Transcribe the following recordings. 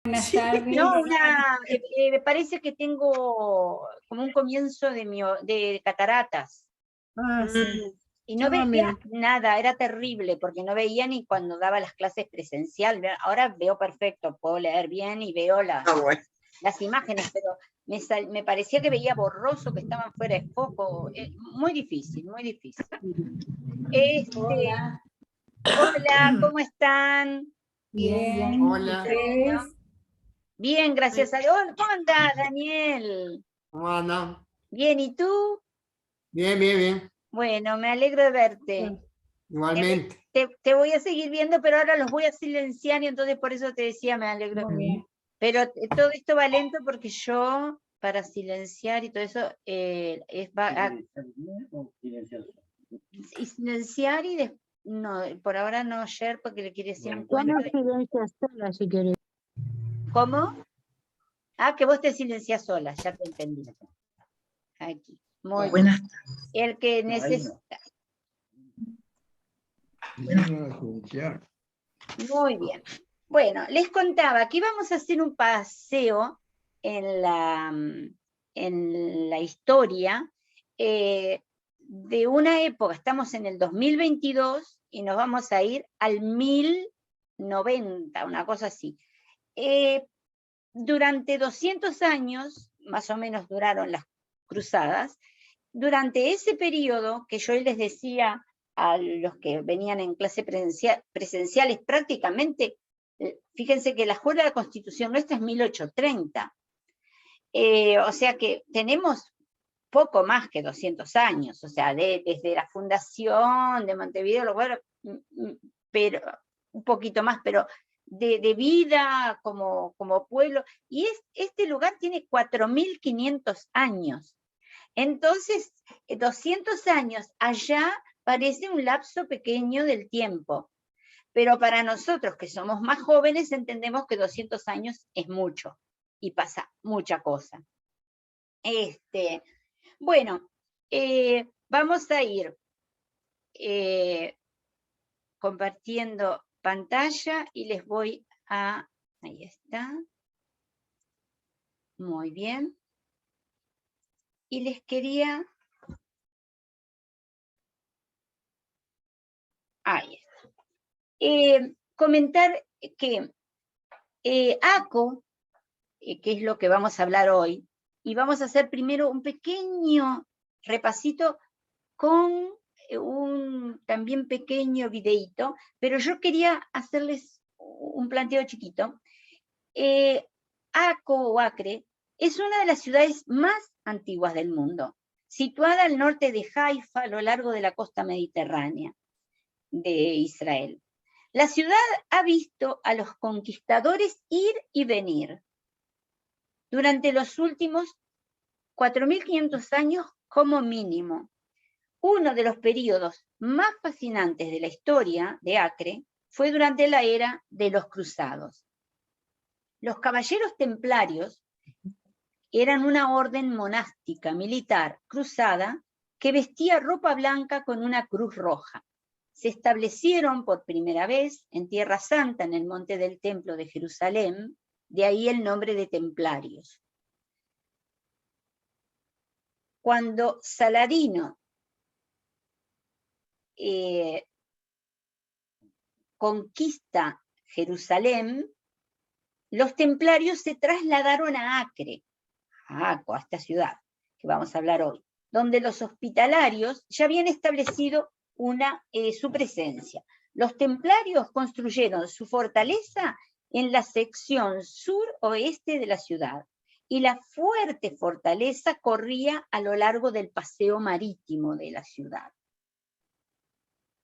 Buenas Sí. tardes. No, me parece que tengo como un comienzo de cataratas. Ah, sí. Y no Ah, veía mira. nada, era terrible, porque no veía ni cuando daba las clases presencial. Ahora veo perfecto, puedo leer bien y veo Bueno. las imágenes, pero me parecía que veía borroso, que estaban fuera de foco. Muy difícil, muy difícil. Hola. Hola, ¿cómo están? Bien. Hola. ¿Ustedes? Bien, gracias a Dios. ¿Cómo andás, Daniel? ¿Cómo andan? Bien, ¿y tú? Bien, bien, bien. Bueno, me alegro de verte. Igualmente. Te voy a seguir viendo, pero ahora los voy a silenciar y entonces por eso te decía, me alegro. Muy bien. Pero todo esto va lento porque yo, para silenciar y todo eso, y silenciar y no, por ahora no share porque le quiere decir un cuento. Silencias sola si querés. ¿Cómo? Ah, que vos te silencias sola, ya te entendí. Aquí. Muy bien. Buenas tardes. El que necesita. Muy bien. Bueno, les contaba que íbamos a hacer un paseo en la historia de una época. Estamos en el 2022 y nos vamos a ir al 1090, una cosa así. Durante 200 años, más o menos duraron las cruzadas. Durante ese periodo que yo les decía a los que venían en clase presenciales, prácticamente, fíjense que la Escuela de la Constitución nuestra es 1830, o sea que tenemos poco más que 200 años, o sea, desde la fundación de Montevideo, pero un poquito más, pero de vida como pueblo, y este lugar tiene 4.500 años. Entonces, 200 años allá parece un lapso pequeño del tiempo, pero para nosotros que somos más jóvenes entendemos que 200 años es mucho y pasa mucha cosa. Bueno, vamos a ir compartiendo pantalla y les voy a... Ahí está. Muy bien. Y les quería... Ahí está. Comentar que ACO, que es lo que vamos a hablar hoy, y vamos a hacer primero un pequeño repasito con un también pequeño videíto, pero yo quería hacerles un planteo chiquito. ACO o Acre es una de las ciudades más antiguas del mundo, situada al norte de Haifa, a lo largo de la costa mediterránea de Israel. La ciudad ha visto a los conquistadores ir y venir durante los últimos 4.500 años como mínimo. Uno de los periodos más fascinantes de la historia de Acre fue durante la era de los cruzados. Los caballeros templarios eran una orden monástica militar cruzada que vestía ropa blanca con una cruz roja. Se establecieron por primera vez en Tierra Santa, en el monte del Templo de Jerusalén, de ahí el nombre de templarios. Cuando Saladino conquista Jerusalén, los templarios se trasladaron a Acre, a esta ciudad que vamos a hablar hoy, donde los hospitalarios ya habían establecido su presencia. Los templarios construyeron su fortaleza en la sección sur-oeste de la ciudad, y la fuerte fortaleza corría a lo largo del paseo marítimo de la ciudad.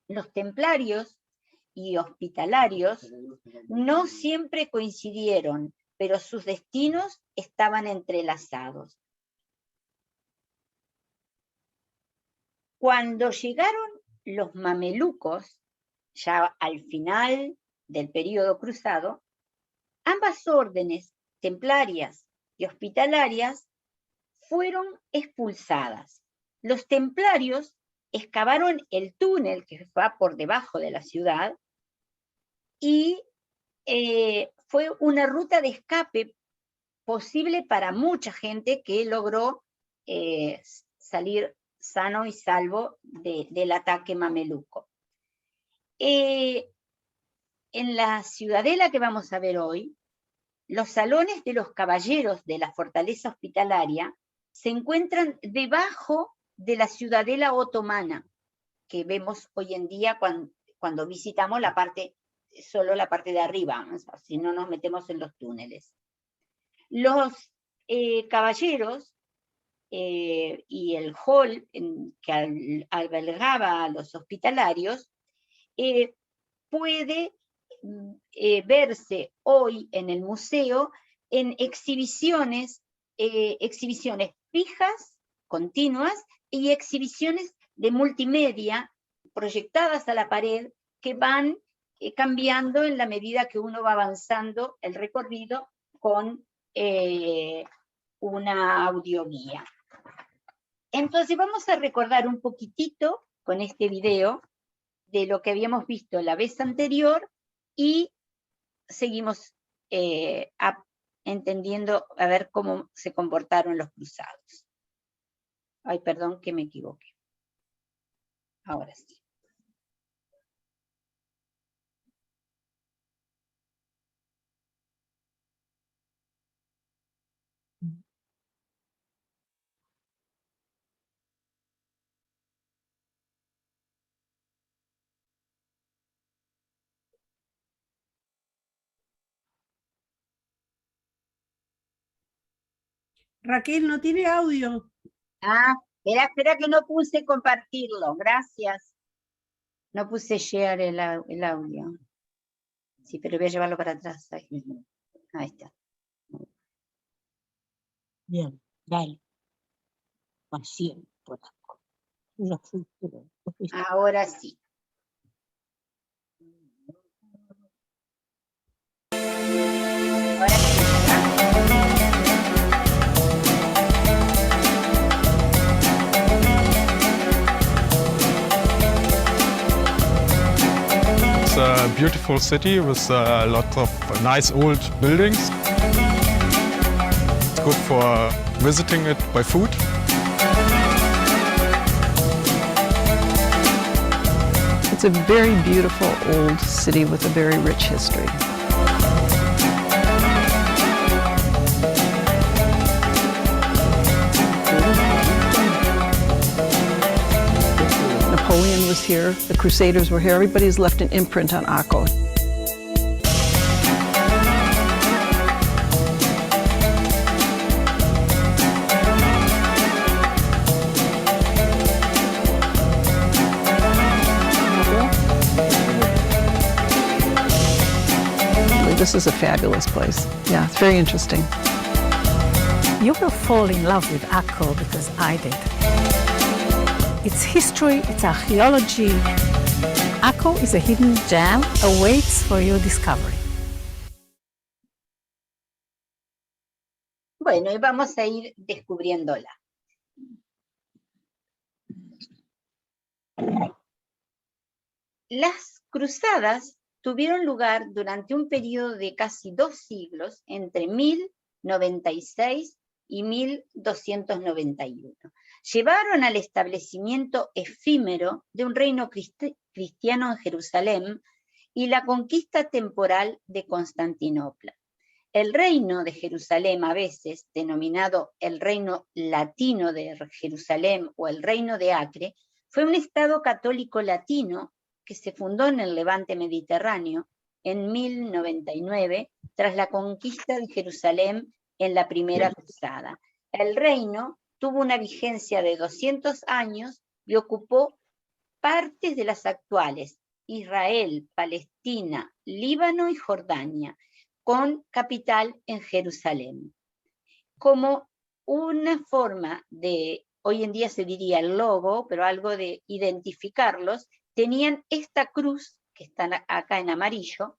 Los templarios y hospitalarios no siempre coincidieron, pero sus destinos estaban entrelazados. Cuando llegaron los mamelucos, ya al final del período cruzado, ambas órdenes, templarias y hospitalarias, fueron expulsadas. Los templarios excavaron el túnel que va por debajo de la ciudad y fue una ruta de escape posible para mucha gente que logró salir sano y salvo del ataque mameluco. En la ciudadela que vamos a ver hoy, los salones de los caballeros de la fortaleza hospitalaria se encuentran debajo de la ciudadela otomana, que vemos hoy en día cuando visitamos solo la parte de arriba, si no nos metemos en los túneles. Los caballeros y el hall que albergaba a los hospitalarios puede verse hoy en el museo en exhibiciones fijas, continuas, y exhibiciones de multimedia proyectadas a la pared que van cambiando en la medida que uno va avanzando el recorrido con una audioguía. Entonces vamos a recordar un poquitito con este video de lo que habíamos visto la vez anterior y seguimos entendiendo a ver cómo se comportaron los cruzados. Ay, perdón que me equivoqué. Ahora sí. Raquel, no tiene audio. Ah, espera que no puse compartirlo, gracias. No puse share el audio. Sí, pero voy a llevarlo para atrás. Ahí está. Bien, dale. Pasión por acá. Una futura. Ahora sí. Ahora sí. It's a beautiful city with lots of nice old buildings. It's good for visiting it by foot. It's a very beautiful old city with a very rich history. Napoleon was here, the Crusaders were here, everybody's left an imprint on Akko. This is a fabulous place. Yeah, it's very interesting. You will fall in love with Akko because I did. Its history, its archaeology. Akko is a hidden gem, awaits for your discovery. Bueno, y vamos a ir descubriéndola. Las cruzadas tuvieron lugar durante un periodo de casi 2 siglos, entre 1096 y 1291. Llevaron al establecimiento efímero de un reino cristiano en Jerusalén y la conquista temporal de Constantinopla. El reino de Jerusalén, a veces denominado el reino latino de Jerusalén o el reino de Acre, fue un estado católico latino que se fundó en el Levante Mediterráneo en 1099, tras la conquista de Jerusalén en la Primera Cruzada. El reino tuvo una vigencia de 200 años y ocupó partes de las actuales Israel, Palestina, Líbano y Jordania, con capital en Jerusalén. Como una forma de, hoy en día se diría el logo, pero algo de identificarlos, tenían esta cruz, que está acá en amarillo,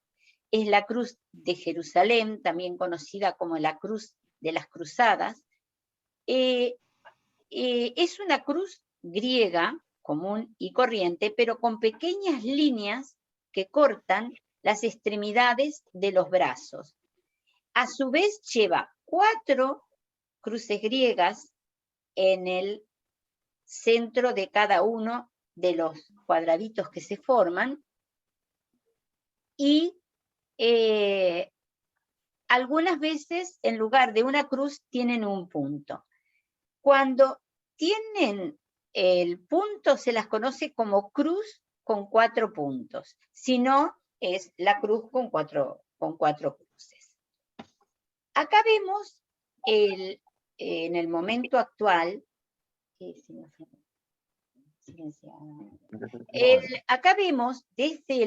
es la cruz de Jerusalén, también conocida como la cruz de las cruzadas. Es una cruz griega, común y corriente, pero con pequeñas líneas que cortan las extremidades de los brazos. A su vez lleva 4 cruces griegas en el centro de cada uno de los cuadraditos que se forman, y algunas veces en lugar de una cruz tienen un punto. Cuando tienen el punto se las conoce como cruz con 4 puntos, si no es la cruz con cuatro cruces. Acá vemos en el momento actual, acá vemos desde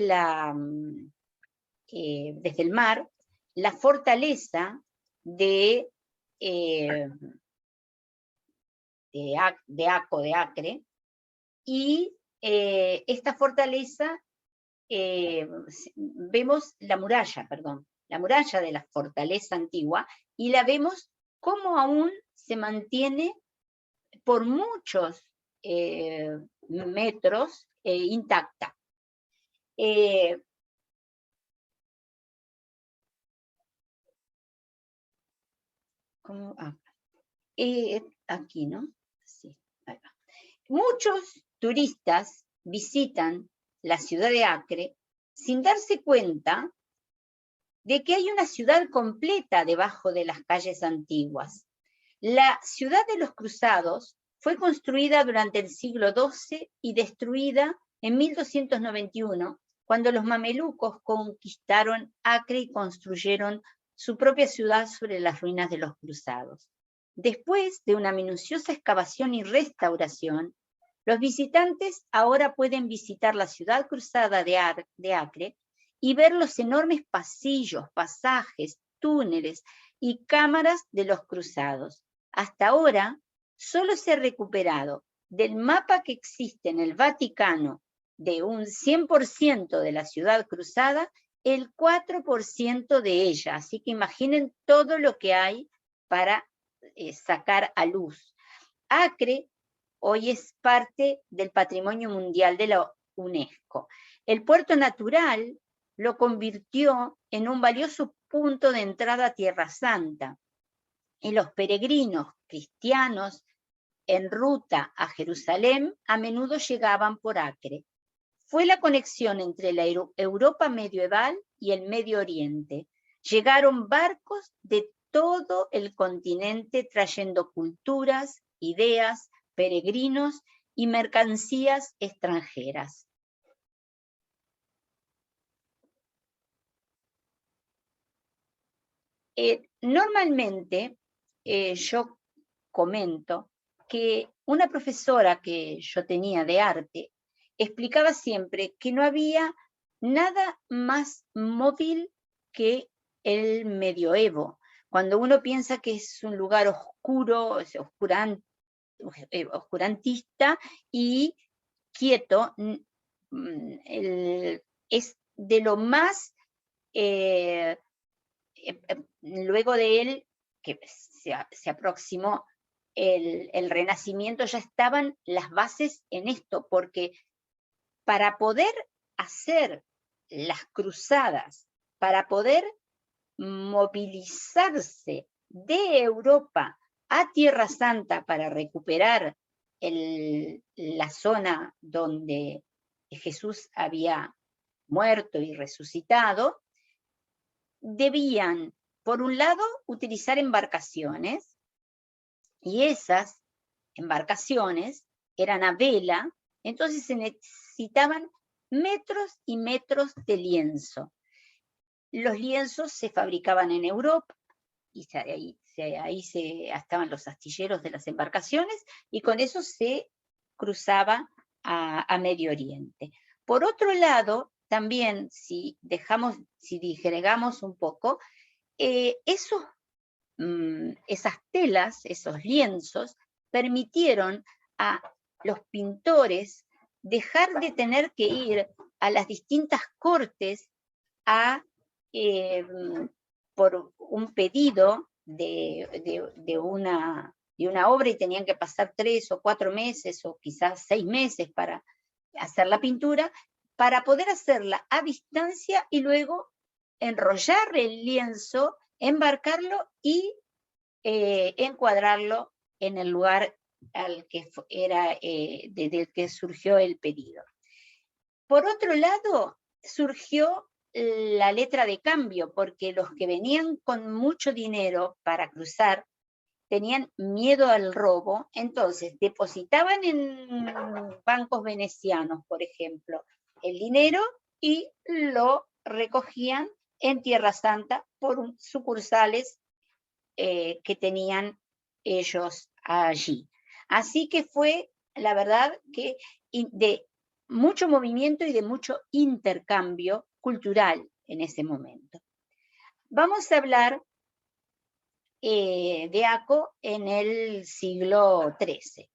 el mar la fortaleza de Aco, de Acre, y esta fortaleza, vemos la muralla de la fortaleza antigua, y la vemos como aún se mantiene por muchos metros intacta. Aquí, ¿no? Sí, ahí va. Muchos turistas visitan la ciudad de Acre sin darse cuenta de que hay una ciudad completa debajo de las calles antiguas. La ciudad de los Cruzados fue construida durante el siglo XII y destruida en 1291, cuando los mamelucos conquistaron Acre y construyeron su propia ciudad sobre las ruinas de los Cruzados. Después de una minuciosa excavación y restauración, los visitantes ahora pueden visitar la ciudad cruzada de Acre y ver los enormes pasillos, pasajes, túneles y cámaras de los Cruzados. Hasta ahora, solo se ha recuperado del mapa que existe en el Vaticano de un 100% de la ciudad cruzada, el 4% de ella. Así que imaginen todo lo que hay para sacar a luz. Acre hoy es parte del Patrimonio Mundial de la UNESCO. El puerto natural lo convirtió en un valioso punto de entrada a Tierra Santa, y los peregrinos cristianos en ruta a Jerusalén a menudo llegaban por Acre. Fue la conexión entre la Europa medieval y el Medio Oriente. Llegaron barcos de todo el continente trayendo culturas, ideas, peregrinos y mercancías extranjeras. Normalmente yo comento que una profesora que yo tenía de arte explicaba siempre que no había nada más móvil que el medioevo. Cuando uno piensa que es un lugar oscuro, oscurantista y quieto, es de lo más, luego de él, que se aproximó el Renacimiento, ya estaban las bases en esto, porque para poder hacer las cruzadas, para poder movilizarse de Europa a Tierra Santa para recuperar la zona donde Jesús había muerto y resucitado, debían, por un lado, utilizar embarcaciones, y esas embarcaciones eran a vela, entonces se necesitaban metros y metros de lienzo. Los lienzos se fabricaban en Europa, y ahí estaban los astilleros de las embarcaciones, y con eso se cruzaba a Medio Oriente. Por otro lado, también, si disgregamos un poco, esas telas, esos lienzos, permitieron a los pintores dejar de tener que ir a las distintas cortes por un pedido de una obra, y tenían que pasar 3 o 4 meses o quizás 6 meses para hacer la pintura, para poder hacerla a distancia y luego enrollar el lienzo embarcarlo y encuadrarlo en el lugar al que era desde el que surgió el pedido. Por otro lado, surgió la letra de cambio, porque los que venían con mucho dinero para cruzar tenían miedo al robo, entonces depositaban en bancos venecianos, por ejemplo, el dinero y lo recogían en Tierra Santa por sucursales que tenían ellos allí. Así que fue, la verdad, que de mucho movimiento y de mucho intercambio cultural en ese momento. Vamos a hablar de Aco en el siglo XIII.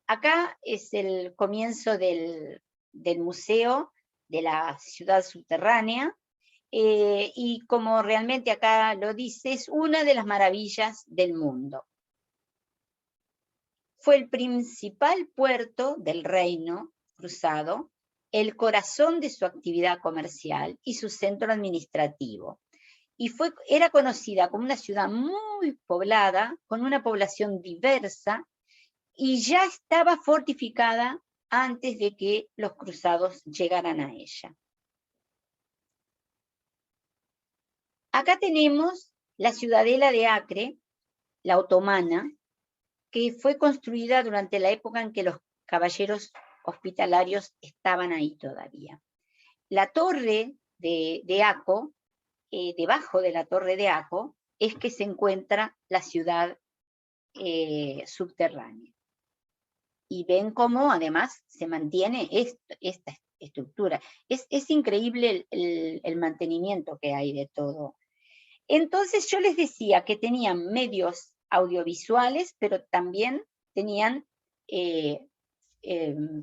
Acá es el comienzo del museo de la ciudad subterránea, y como realmente acá lo dice, es una de las maravillas del mundo. Fue el principal puerto del reino cruzado, el corazón de su actividad comercial y su centro administrativo. Y era conocida como una ciudad muy poblada, con una población diversa, y ya estaba fortificada antes de que los cruzados llegaran a ella. Acá tenemos la ciudadela de Acre, la otomana, que fue construida durante la época en que los caballeros hospitalarios estaban ahí todavía. La torre de Aco, debajo de la torre de Aco, es que se encuentra la ciudad subterránea. Y ven cómo además se mantiene esta estructura. Es increíble el mantenimiento que hay de todo. Entonces yo les decía que tenían medios audiovisuales, pero también tenían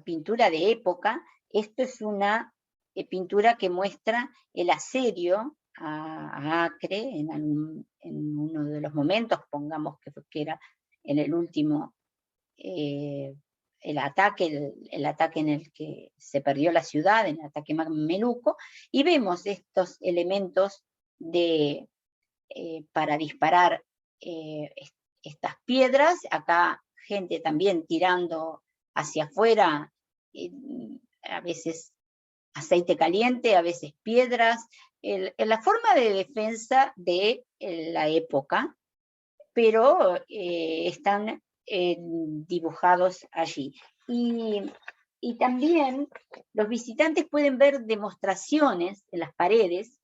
pintura de época. Esto es una pintura que muestra el asedio a Acre en uno de los momentos, pongamos que era en el último, el ataque en el que se perdió la ciudad, en el ataque mameluco, y vemos estos elementos para disparar estas piedras. Acá gente también tirando hacia afuera, a veces aceite caliente, a veces piedras, la forma de defensa de la época, pero están dibujados allí. Y también los visitantes pueden ver demostraciones en las paredes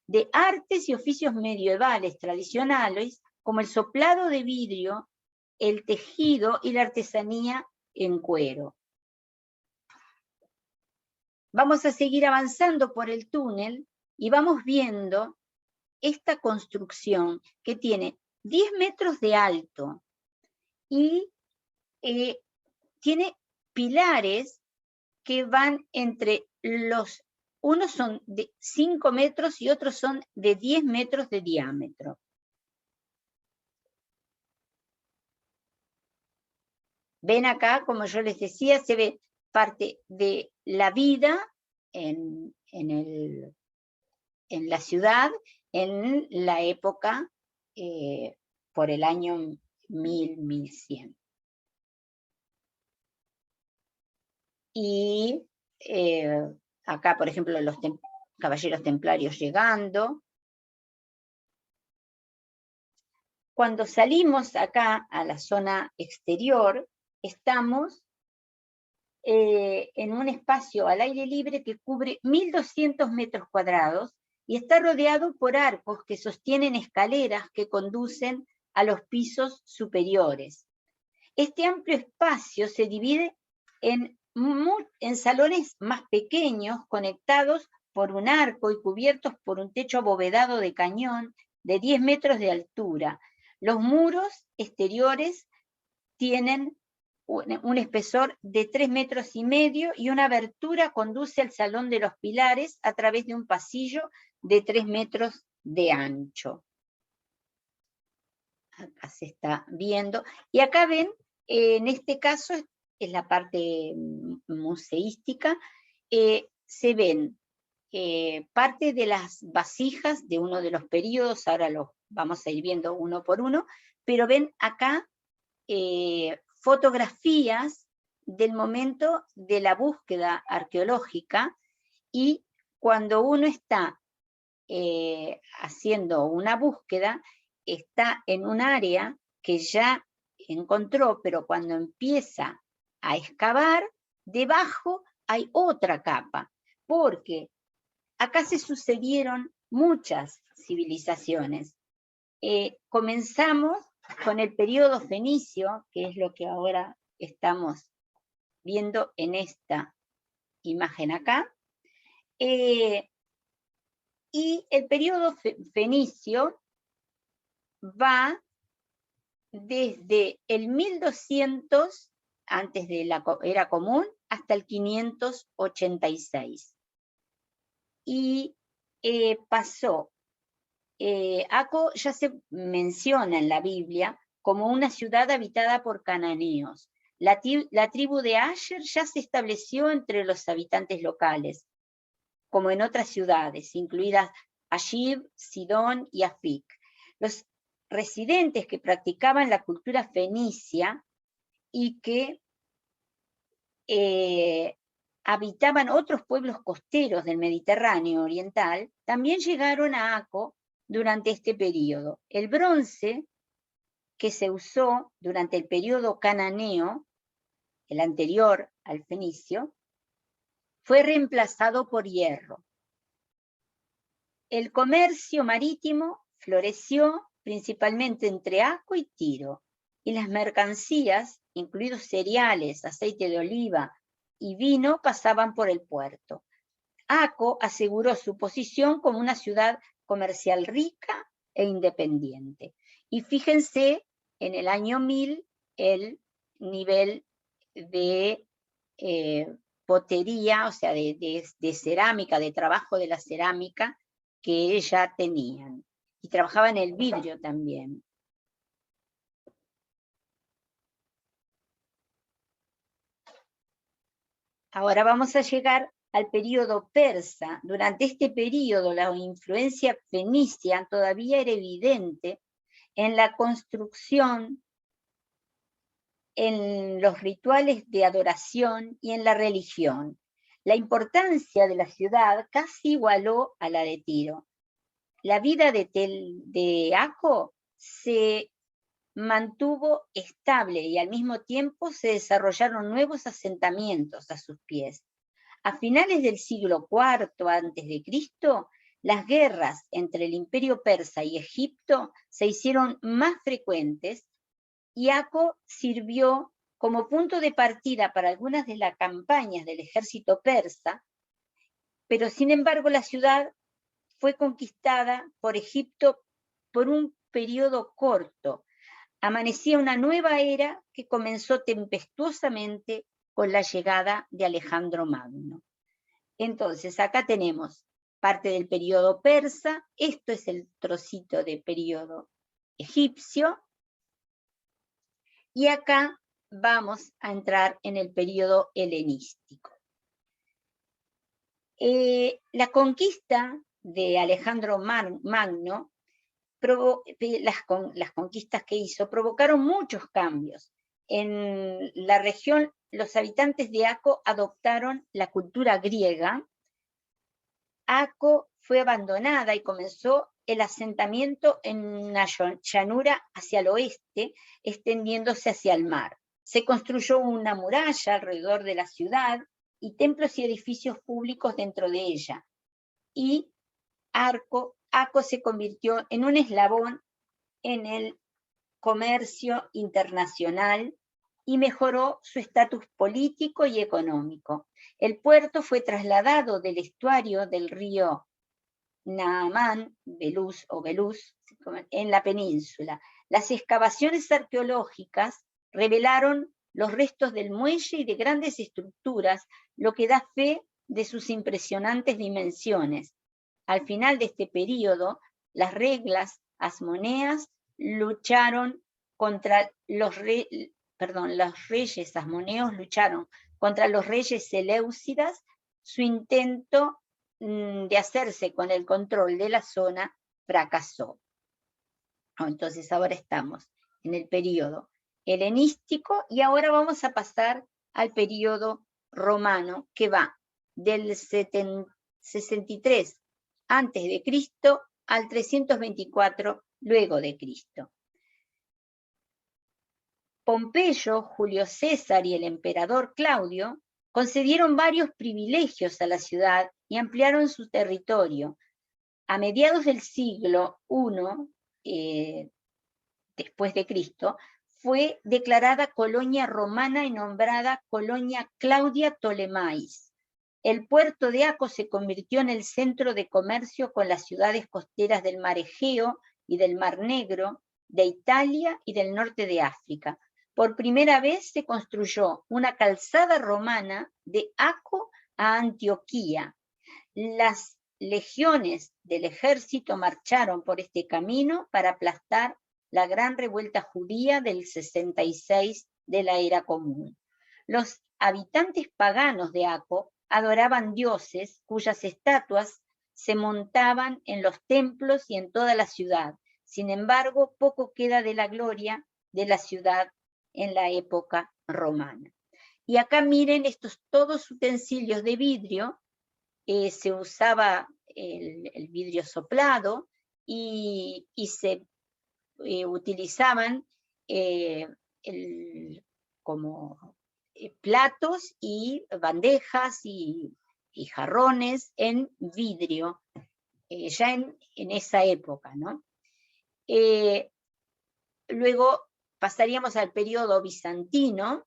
de artes y oficios medievales tradicionales, como el soplado de vidrio, el tejido y la artesanía en cuero. Vamos a seguir avanzando por el túnel y vamos viendo esta construcción que tiene 10 metros de alto y tiene pilares que van entre unos son de 5 metros y otros son de 10 metros de diámetro. Ven acá, como yo les decía, se ve parte de la vida en la ciudad, en la época, por el año 1100. Y acá, por ejemplo, los caballeros templarios llegando. Cuando salimos acá a la zona exterior, estamos en un espacio al aire libre que cubre 1.200 metros cuadrados y está rodeado por arcos que sostienen escaleras que conducen a los pisos superiores. Este amplio espacio se divide en salones más pequeños, conectados por un arco y cubiertos por un techo abovedado de cañón de 10 metros de altura. Los muros exteriores tienen un espesor de 3,5 metros y una abertura conduce al salón de los pilares a través de un pasillo de 3 metros de ancho. Acá se está viendo. Y acá ven, en este caso es la parte museística, se ven parte de las vasijas de uno de los periodos, ahora los vamos a ir viendo uno por uno, pero ven acá fotografías del momento de la búsqueda arqueológica, y cuando uno está haciendo una búsqueda, está en un área que ya encontró, pero cuando empieza a excavar, debajo hay otra capa, porque acá se sucedieron muchas civilizaciones. Comenzamos con el periodo fenicio, que es lo que ahora estamos viendo en esta imagen acá, y el periodo fenicio va desde el 1200, antes de la era común, hasta el 586. Y pasó, Acco ya se menciona en la Biblia como una ciudad habitada por cananeos. La tribu de Asher ya se estableció entre los habitantes locales, como en otras ciudades, incluidas Ashib, Sidón y Afik. Los residentes que practicaban la cultura fenicia y que habitaban otros pueblos costeros del Mediterráneo oriental, también llegaron a Acco durante este periodo. El bronce que se usó durante el periodo cananeo, el anterior al fenicio, fue reemplazado por hierro. El comercio marítimo floreció principalmente entre Acco y Tiro, y las mercancías, incluidos cereales, aceite de oliva y vino, pasaban por el puerto. Acco aseguró su posición como una ciudad comercial rica e independiente. Y fíjense, en el año 1000, el nivel de potería, o sea, de cerámica, de trabajo de la cerámica que ya tenían. Y trabajaban el vidrio también. Ahora vamos a llegar al periodo persa. Durante este periodo la influencia fenicia todavía era evidente en la construcción, en los rituales de adoración y en la religión. La importancia de la ciudad casi igualó a la de Tiro. La vida de Acco se mantuvo estable y al mismo tiempo se desarrollaron nuevos asentamientos a sus pies. A finales del siglo IV a.C., las guerras entre el Imperio Persa y Egipto se hicieron más frecuentes, y Acco sirvió como punto de partida para algunas de las campañas del ejército persa, pero sin embargo la ciudad fue conquistada por Egipto por un periodo corto. Amanecía una nueva era que comenzó tempestuosamente con la llegada de Alejandro Magno. Entonces, acá tenemos parte del periodo persa, esto es el trocito de periodo egipcio, y acá vamos a entrar en el periodo helenístico. La conquista de Alejandro Magno, las conquistas que hizo, provocaron muchos cambios. En la región, los habitantes de Acco adoptaron la cultura griega. Acco fue abandonada y comenzó el asentamiento en una llanura hacia el oeste, extendiéndose hacia el mar. Se construyó una muralla alrededor de la ciudad y templos y edificios públicos dentro de ella. Y Acco se convirtió en un eslabón en el comercio internacional y mejoró su estatus político y económico. El puerto fue trasladado del estuario del río Naamán, Belus, en la península. Las excavaciones arqueológicas revelaron los restos del muelle y de grandes estructuras, lo que da fe de sus impresionantes dimensiones. Al final de este periodo, las reglas asmoneas lucharon contra los reyes asmoneos lucharon contra los reyes seleucidas. Su intento de hacerse con el control de la zona fracasó. Entonces ahora estamos en el periodo helenístico y ahora vamos a pasar al periodo romano, que va del 63 antes de Cristo al 324 luego de Cristo. Pompeyo, Julio César y el emperador Claudio concedieron varios privilegios a la ciudad y ampliaron su territorio. A mediados del siglo I después de Cristo, fue declarada colonia romana y nombrada colonia Claudia Ptolemais. El puerto de Aco se convirtió en el centro de comercio con las ciudades costeras del Mar Egeo y del Mar Negro, de Italia y del norte de África. Por primera vez se construyó una calzada romana de Aco a Antioquía. Las legiones del ejército marcharon por este camino para aplastar la gran revuelta judía del 66 de la era común. Los habitantes paganos de Aco adoraban dioses cuyas estatuas se montaban en los templos y en toda la ciudad. Sin embargo, poco queda de la gloria de la ciudad en la época romana. Y acá miren estos todos utensilios de vidrio. Se usaba el vidrio soplado y se utilizaban como platos y bandejas y jarrones en vidrio, ya en esa época, ¿no? Luego pasaríamos al periodo bizantino.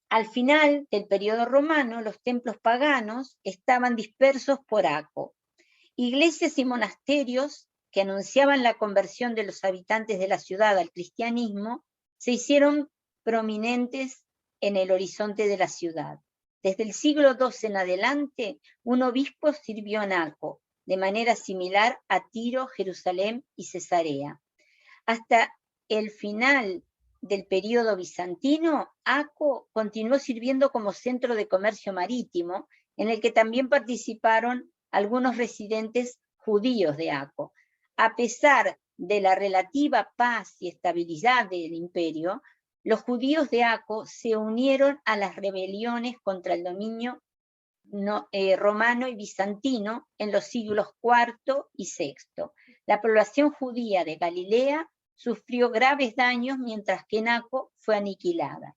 Al final del periodo romano, los templos paganos estaban dispersos por Aco. Iglesias y monasterios que anunciaban la conversión de los habitantes de la ciudad al cristianismo se hicieron prominentes en el horizonte de la ciudad. Desde el siglo II en adelante, un obispo sirvió en Aco, de manera similar a Tiro, Jerusalén y Cesarea. Hasta el final del periodo bizantino, Aco continuó sirviendo como centro de comercio marítimo, en el que también participaron algunos residentes judíos de Aco. A pesar de la relativa paz y estabilidad del imperio, los judíos de Aco se unieron a las rebeliones contra el dominio romano y bizantino en los siglos IV y VI. La población judía de Galilea sufrió graves daños mientras que en Aco fue aniquilada.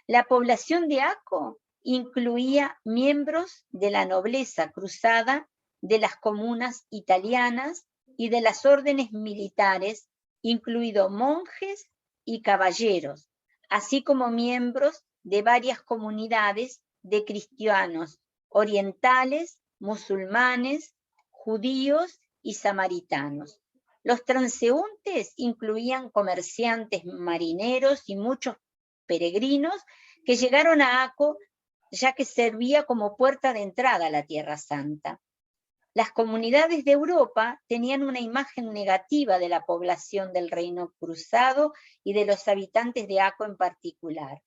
La población de Aco incluía miembros de la nobleza cruzada, de las comunas italianas y de las órdenes militares, incluidos monjes y caballeros, así como miembros de varias comunidades de cristianos orientales, musulmanes, judíos y samaritanos. Los transeúntes incluían comerciantes, marineros y muchos peregrinos que llegaron a Aco, ya que servía como puerta de entrada a la Tierra Santa. Las comunidades de Europa tenían una imagen negativa de la población del Reino Cruzado y de los habitantes de Aco en particular.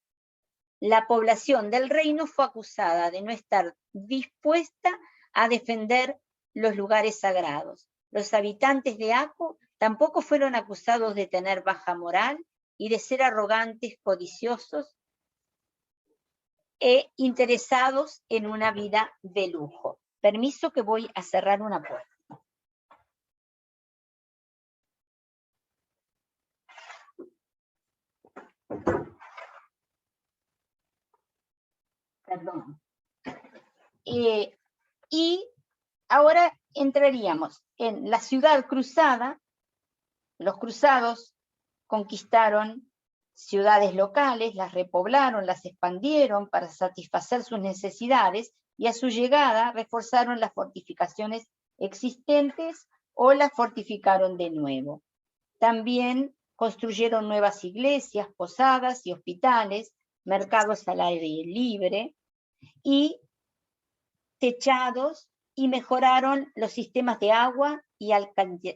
La población del reino fue acusada de no estar dispuesta a defender los lugares sagrados. Los habitantes de Aco tampoco fueron acusados de tener baja moral y de ser arrogantes, codiciosos e interesados en una vida de lujo. Permiso que voy a cerrar una puerta. Perdón. Y ahora entraríamos en la ciudad cruzada. Los cruzados conquistaron ciudades locales, las repoblaron, las expandieron para satisfacer sus necesidades y a su llegada reforzaron las fortificaciones existentes o las fortificaron de nuevo. También construyeron nuevas iglesias, posadas y hospitales, mercados al aire libre y techados, y mejoraron los sistemas de agua y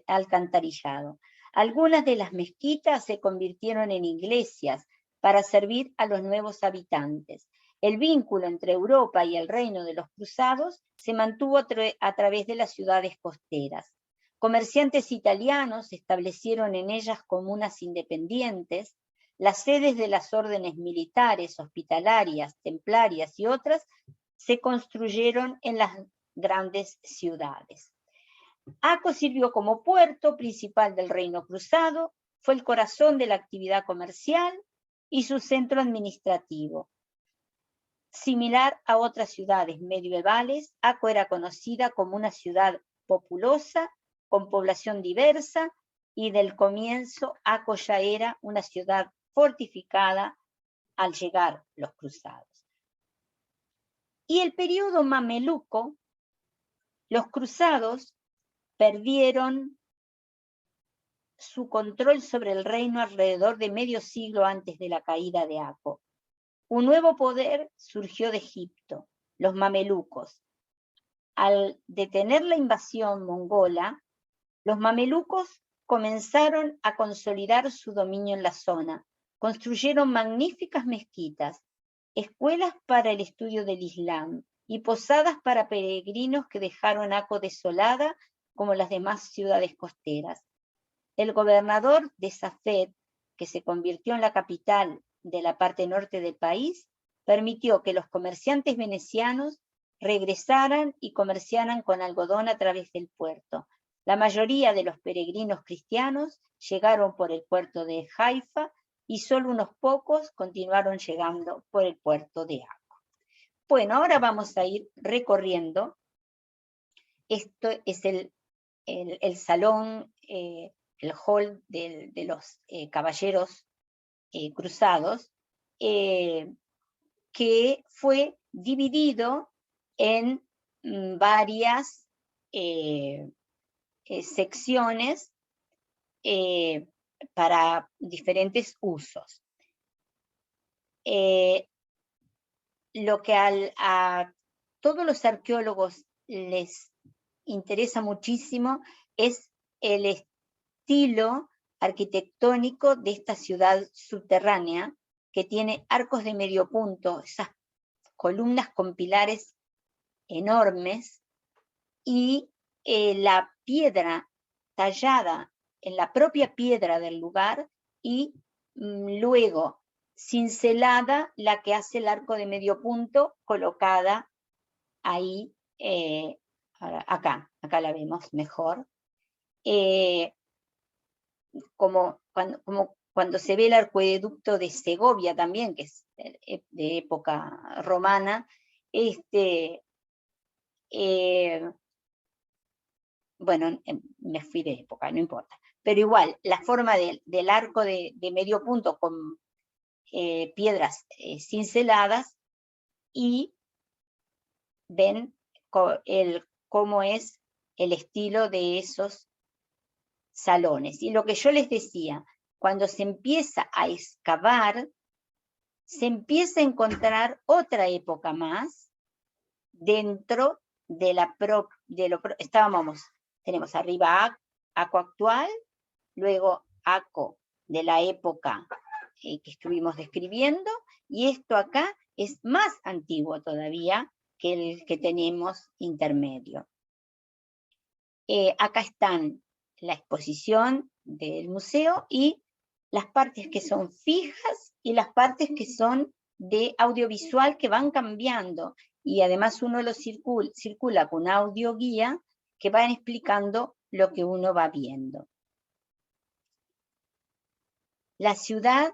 alcantarillado. Algunas de las mezquitas se convirtieron en iglesias para servir a los nuevos habitantes. El vínculo entre Europa y el reino de los cruzados se mantuvo a través de las ciudades costeras. Comerciantes italianos establecieron en ellas comunas independientes. Las sedes de las órdenes militares, hospitalarias, templarias y otras se construyeron en las grandes ciudades. Acco sirvió como puerto principal del reino cruzado, fue el corazón de la actividad comercial y su centro administrativo. Similar a otras ciudades medievales, Acco era conocida como una ciudad populosa, con población diversa, y del comienzo Acco ya era una ciudad fortificada al llegar los cruzados. Y el periodo mameluco, los cruzados perdieron su control sobre el reino alrededor de medio siglo antes de la caída de Acco. Un nuevo poder surgió de Egipto, los mamelucos. Al detener la invasión mongola, los mamelucos comenzaron a consolidar su dominio en la zona. Construyeron magníficas mezquitas, escuelas para el estudio del Islam y posadas para peregrinos que dejaron Acco desolada como las demás ciudades costeras. El gobernador de Safed, que se convirtió en la capital de la parte norte del país, permitió que los comerciantes venecianos regresaran y comerciaran con algodón a través del puerto. La mayoría de los peregrinos cristianos llegaron por el puerto de Haifa y solo unos pocos continuaron llegando por el puerto de Acco. Bueno, ahora vamos a ir recorriendo. Esto es el salón, el hall de los caballeros cruzados, que fue dividido en varias secciones para diferentes usos. Lo que a todos los arqueólogos les interesa muchísimo es el estilo arquitectónico de esta ciudad subterránea, que tiene arcos de medio punto, esas columnas con pilares enormes, y la piedra tallada en la propia piedra del lugar, y luego cincelada la que hace el arco de medio punto, colocada ahí, acá la vemos mejor. Como cuando se ve el acueducto de Segovia también, que es de época romana, bueno, me fui de época, no importa, pero igual, la forma del arco de medio punto con piedras cinceladas, y ven cómo es el estilo de esos salones. Y lo que yo les decía, cuando se empieza a excavar, se empieza a encontrar otra época más dentro de tenemos arriba Acco actual, luego Acco de la época que estuvimos describiendo, y esto acá es más antiguo todavía que el que tenemos intermedio. Acá están la exposición del museo y las partes que son fijas y las partes que son de audiovisual, que van cambiando, y además uno lo circula con audio guía que van explicando lo que uno va viendo. La ciudad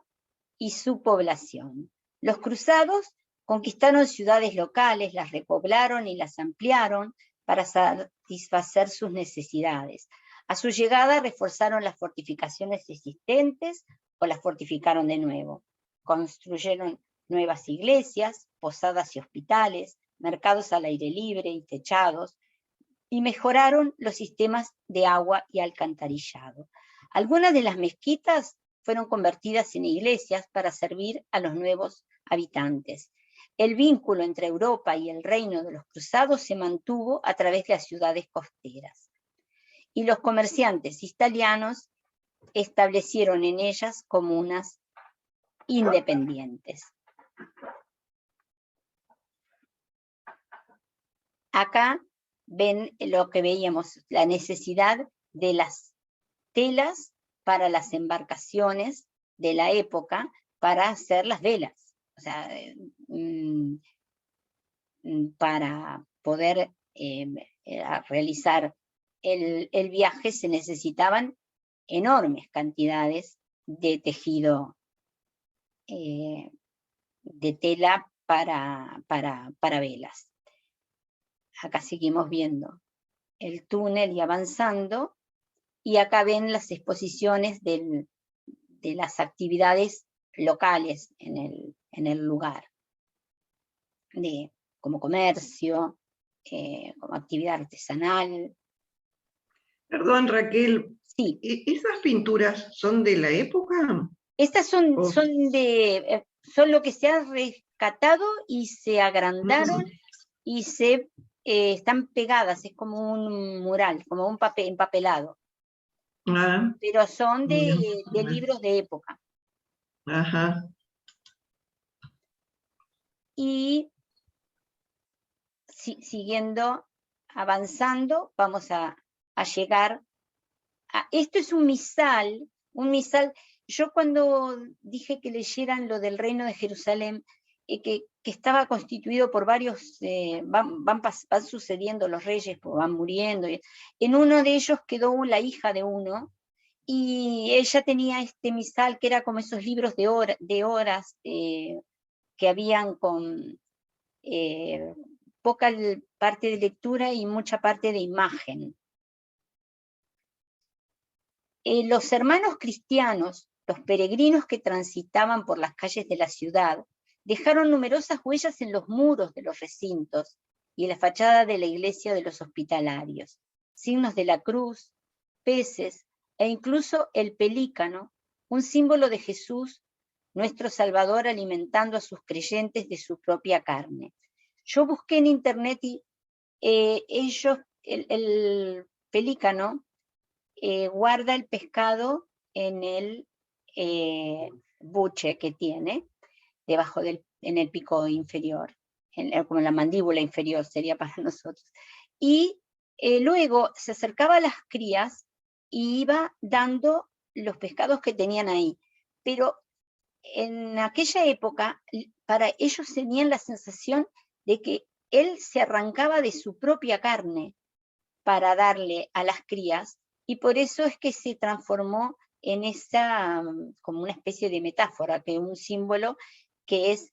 y su población. Los cruzados conquistaron ciudades locales, las repoblaron y las ampliaron para satisfacer sus necesidades. A su llegada reforzaron las fortificaciones existentes o las fortificaron de nuevo. Construyeron nuevas iglesias, posadas y hospitales, mercados al aire libre y techados, y mejoraron los sistemas de agua y alcantarillado. Algunas de las mezquitas fueron convertidas en iglesias para servir a los nuevos habitantes. El vínculo entre Europa y el reino de los cruzados se mantuvo a través de las ciudades costeras. Y los comerciantes italianos establecieron en ellas comunas independientes. Acá ven lo que veíamos, la necesidad de las telas para las embarcaciones de la época para hacer las velas. O sea, para poder realizar el viaje se necesitaban enormes cantidades de tejido de tela para velas. Acá seguimos viendo el túnel y avanzando, y acá ven las exposiciones de las actividades locales en el lugar, como comercio, como actividad artesanal. Perdón, Raquel, Sí. ¿Esas pinturas son de la época? Estas son lo que se ha rescatado y se agrandaron y se están pegadas, es como un mural, como un empapelado. Pero son de libros de época. Ajá. Y siguiendo, avanzando, vamos a llegar a... Esto es un misal. Yo cuando dije que leyeran lo del reino de Jerusalén, que estaba constituido por varios, van sucediendo los reyes, pues van muriendo. En uno de ellos quedó la hija de uno, y ella tenía este misal que era como esos libros de horas que habían con poca parte de lectura y mucha parte de imagen. Los hermanos cristianos, los peregrinos que transitaban por las calles de la ciudad, dejaron numerosas huellas en los muros de los recintos y en la fachada de la iglesia de los hospitalarios, signos de la cruz, peces e incluso el pelícano, un símbolo de Jesús, nuestro Salvador, alimentando a sus creyentes de su propia carne. Yo busqué en internet y el pelícano guarda el pescado en el buche que tiene, debajo en el pico inferior, como la mandíbula inferior sería para nosotros. Y luego se acercaba a las crías y iba dando los pescados que tenían ahí. Pero en aquella época, para ellos tenían la sensación de que él se arrancaba de su propia carne para darle a las crías, y por eso es que se transformó en esa, como una especie de metáfora, que un símbolo que es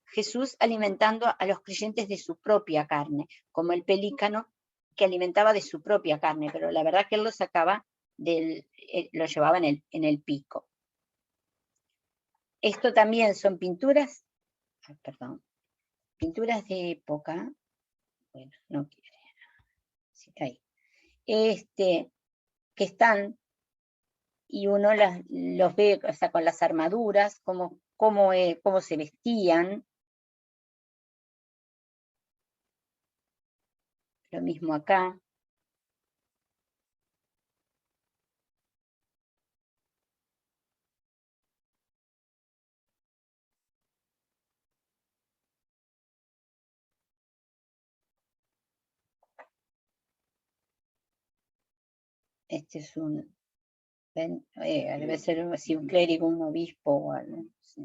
Jesús alimentando a los creyentes de su propia carne, como el pelícano que alimentaba de su propia carne, pero la verdad que él lo sacaba lo llevaba en el pico. Esto también son pinturas, pinturas de época, bueno, no quiere, sí, ahí, que están, y uno los ve, o sea, con las armaduras, cómo se vestían. Lo mismo acá. Este es debe ser así un clérigo, un obispo o algo. No sé.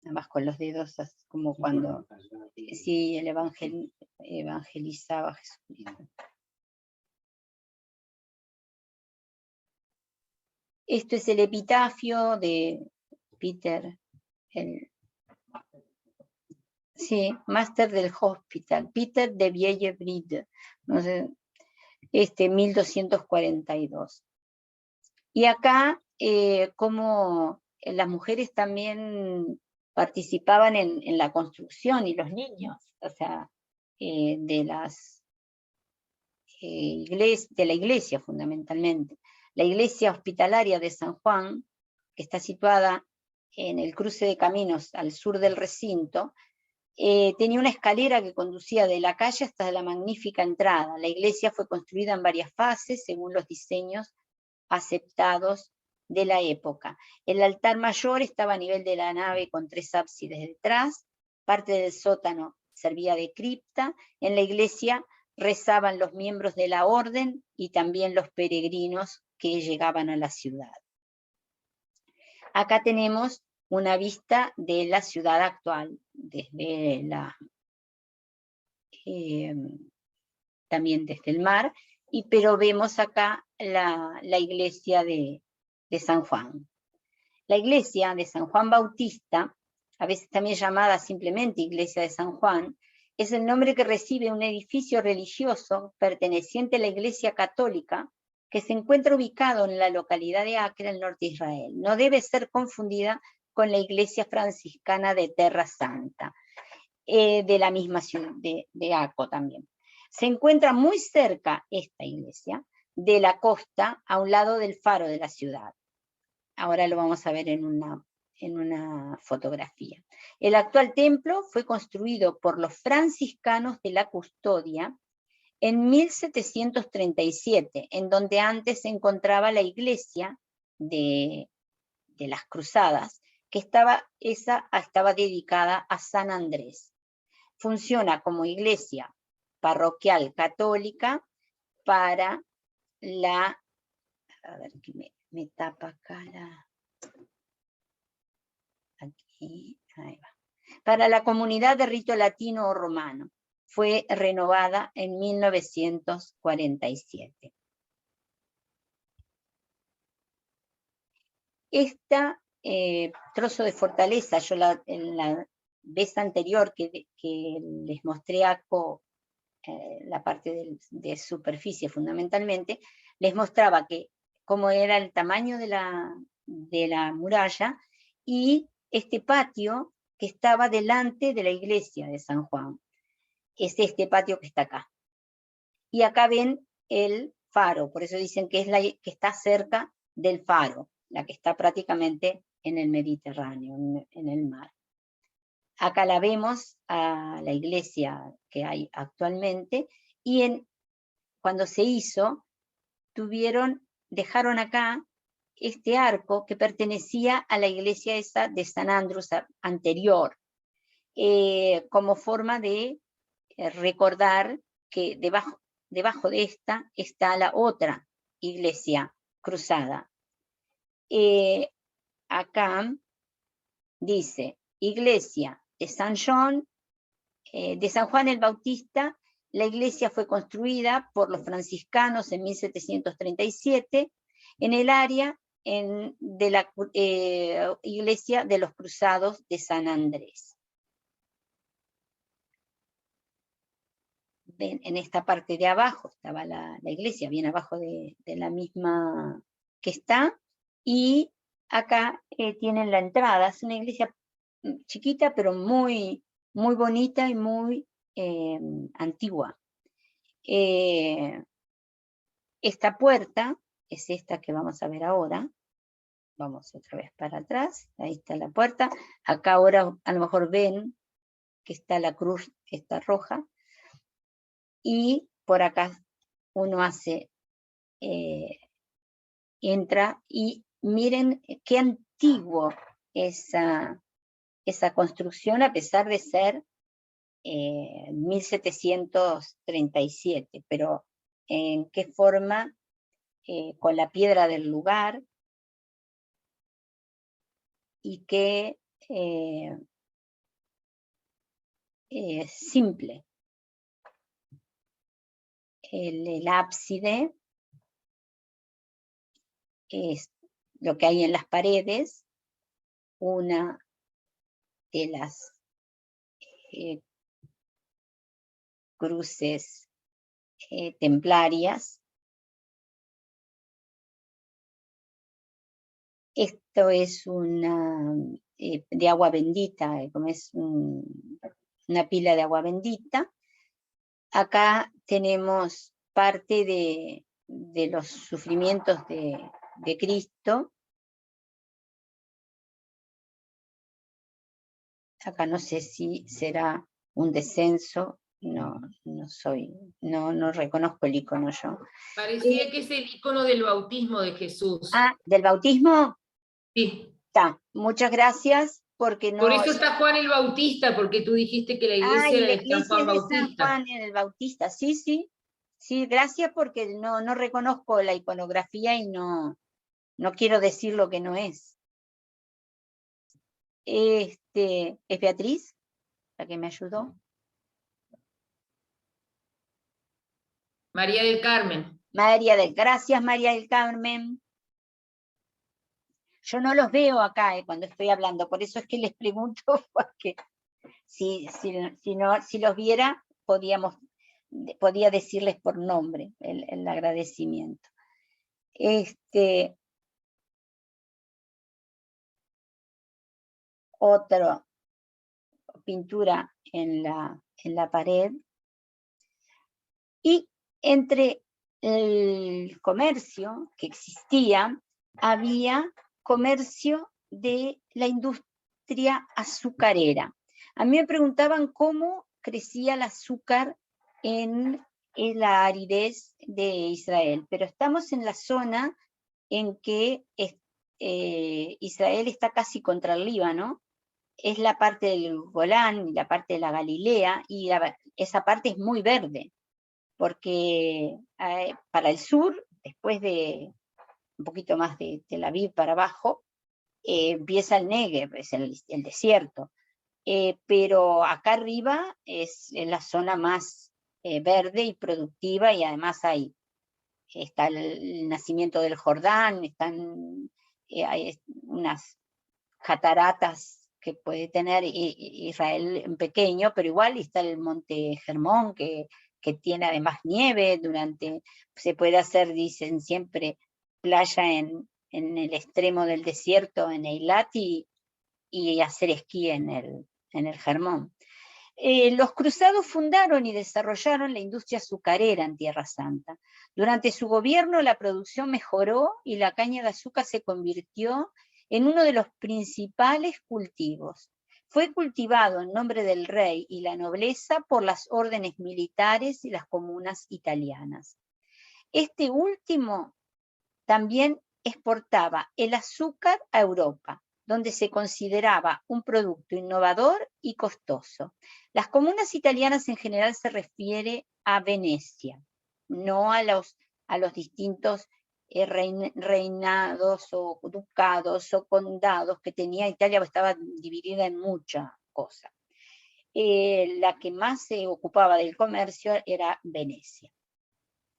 Nada más con los dedos, como cuando sí, el evangelizaba a Jesucristo. Esto es el epitafio de Peter, máster del hospital, Peter de Vieille-Bride, no sé, 1242. Y acá, como las mujeres también participaban en la construcción, y los niños, o sea, de la iglesia fundamentalmente. La iglesia hospitalaria de San Juan, que está situada en el cruce de caminos al sur del recinto, tenía una escalera que conducía de la calle hasta la magnífica entrada. La iglesia fue construida en varias fases según los diseños aceptados de la época. El altar mayor estaba a nivel de la nave con 3 ábsides detrás, parte del sótano servía de cripta. En la iglesia rezaban los miembros de la orden y también los peregrinos que llegaban a la ciudad. Acá tenemos una vista de la ciudad actual, desde también desde el mar, pero vemos acá la iglesia de San Juan. La iglesia de San Juan Bautista, a veces también llamada simplemente Iglesia de San Juan, es el nombre que recibe un edificio religioso perteneciente a la Iglesia Católica que se encuentra ubicado en la localidad de Acre, al norte de Israel. No debe ser confundida con la Iglesia Franciscana de Terra Santa, de la misma ciudad, de Acre también. Se encuentra muy cerca esta iglesia de la costa, a un lado del faro de la ciudad. Ahora lo vamos a ver en una fotografía. El actual templo fue construido por los franciscanos de la Custodia en 1737, en donde antes se encontraba la iglesia de las Cruzadas, que estaba dedicada a San Andrés. Funciona como iglesia parroquial católica para la... A ver, que me tapa acá aquí, ahí va. Para la comunidad de rito latino o romano. Fue renovada en 1947. Esta trozo de fortaleza, yo en la vez anterior que les mostré la parte de superficie fundamentalmente, les mostraba cómo era el tamaño de la muralla y este patio que estaba delante de la iglesia de San Juan. Es este patio que está acá. Y acá ven el faro, por eso dicen que es que está cerca del faro, la que está prácticamente en el Mediterráneo, en el mar. Acá la vemos a la iglesia que hay actualmente, y cuando se hizo, dejaron acá este arco que pertenecía a la iglesia esa de San Andrés anterior, como forma de recordar que debajo de esta está la otra iglesia cruzada. Acá dice iglesia de San Juan el Bautista. La iglesia fue construida por los franciscanos en 1737 en el área de la iglesia de los Cruzados de San Andrés. Ven, en esta parte de abajo estaba la iglesia, bien abajo de la misma que está, y acá tienen la entrada. Es una iglesia chiquita, pero muy, muy bonita y muy antigua. Esta puerta es esta que vamos a ver ahora. Vamos otra vez para atrás, ahí está la puerta. Acá ahora a lo mejor ven que está la cruz, esta roja, y por acá uno entra, y miren qué antiguo esa construcción, a pesar de ser 1737, pero en qué forma, con la piedra del lugar, y qué simple. El ábside es lo que hay en las paredes, una de las cruces templarias. Esto es una de agua bendita, como es una pila de agua bendita. Acá tenemos parte de los sufrimientos de Cristo. Acá no sé si será un descenso, no reconozco el icono yo. Parecía que es el icono del bautismo de Jesús. Ah, ¿del bautismo? Sí. Está, muchas gracias. porque no... Por eso está Juan el Bautista, porque tú dijiste que la iglesia Ah, y era la de San iglesia Juan es de San Bautista. Juan en el Bautista, sí, sí. Sí, gracias porque no reconozco la iconografía y no quiero decir lo que no es. ¿Es Beatriz la que me ayudó? María del Carmen. Gracias, María del Carmen. Yo no los veo acá cuando estoy hablando, por eso es que les pregunto, porque si los viera, podía decirles por nombre el agradecimiento. Otra pintura en la pared. Y entre el comercio que existía, había comercio de la industria azucarera. A mí me preguntaban cómo crecía el azúcar en la aridez de Israel, pero estamos en la zona en que Israel está casi contra el Líbano, es la parte del Golán y la parte de la Galilea, y esa parte es muy verde, porque para el sur, después de un poquito más de Tel Aviv para abajo, empieza el Negev, es el desierto, pero acá arriba es la zona más verde y productiva, y además está el nacimiento del Jordán, hay unas cataratas que puede tener Israel en pequeño, pero igual está el monte Hermón, que tiene además nieve, se puede hacer, dicen siempre, playa en el extremo del desierto, en Eilat, y hacer esquí en el Hermón. Los cruzados fundaron y desarrollaron la industria azucarera en Tierra Santa. Durante su gobierno la producción mejoró y la caña de azúcar se convirtió en uno de los principales cultivos. Fue cultivado en nombre del rey y la nobleza por las órdenes militares y las comunas italianas. Este último también exportaba el azúcar a Europa, donde se consideraba un producto innovador y costoso. Las comunas italianas en general se refiere a Venecia, no a los distintos reinados o ducados o condados que tenía Italia, estaba dividida en muchas cosas. La que más se ocupaba del comercio era Venecia.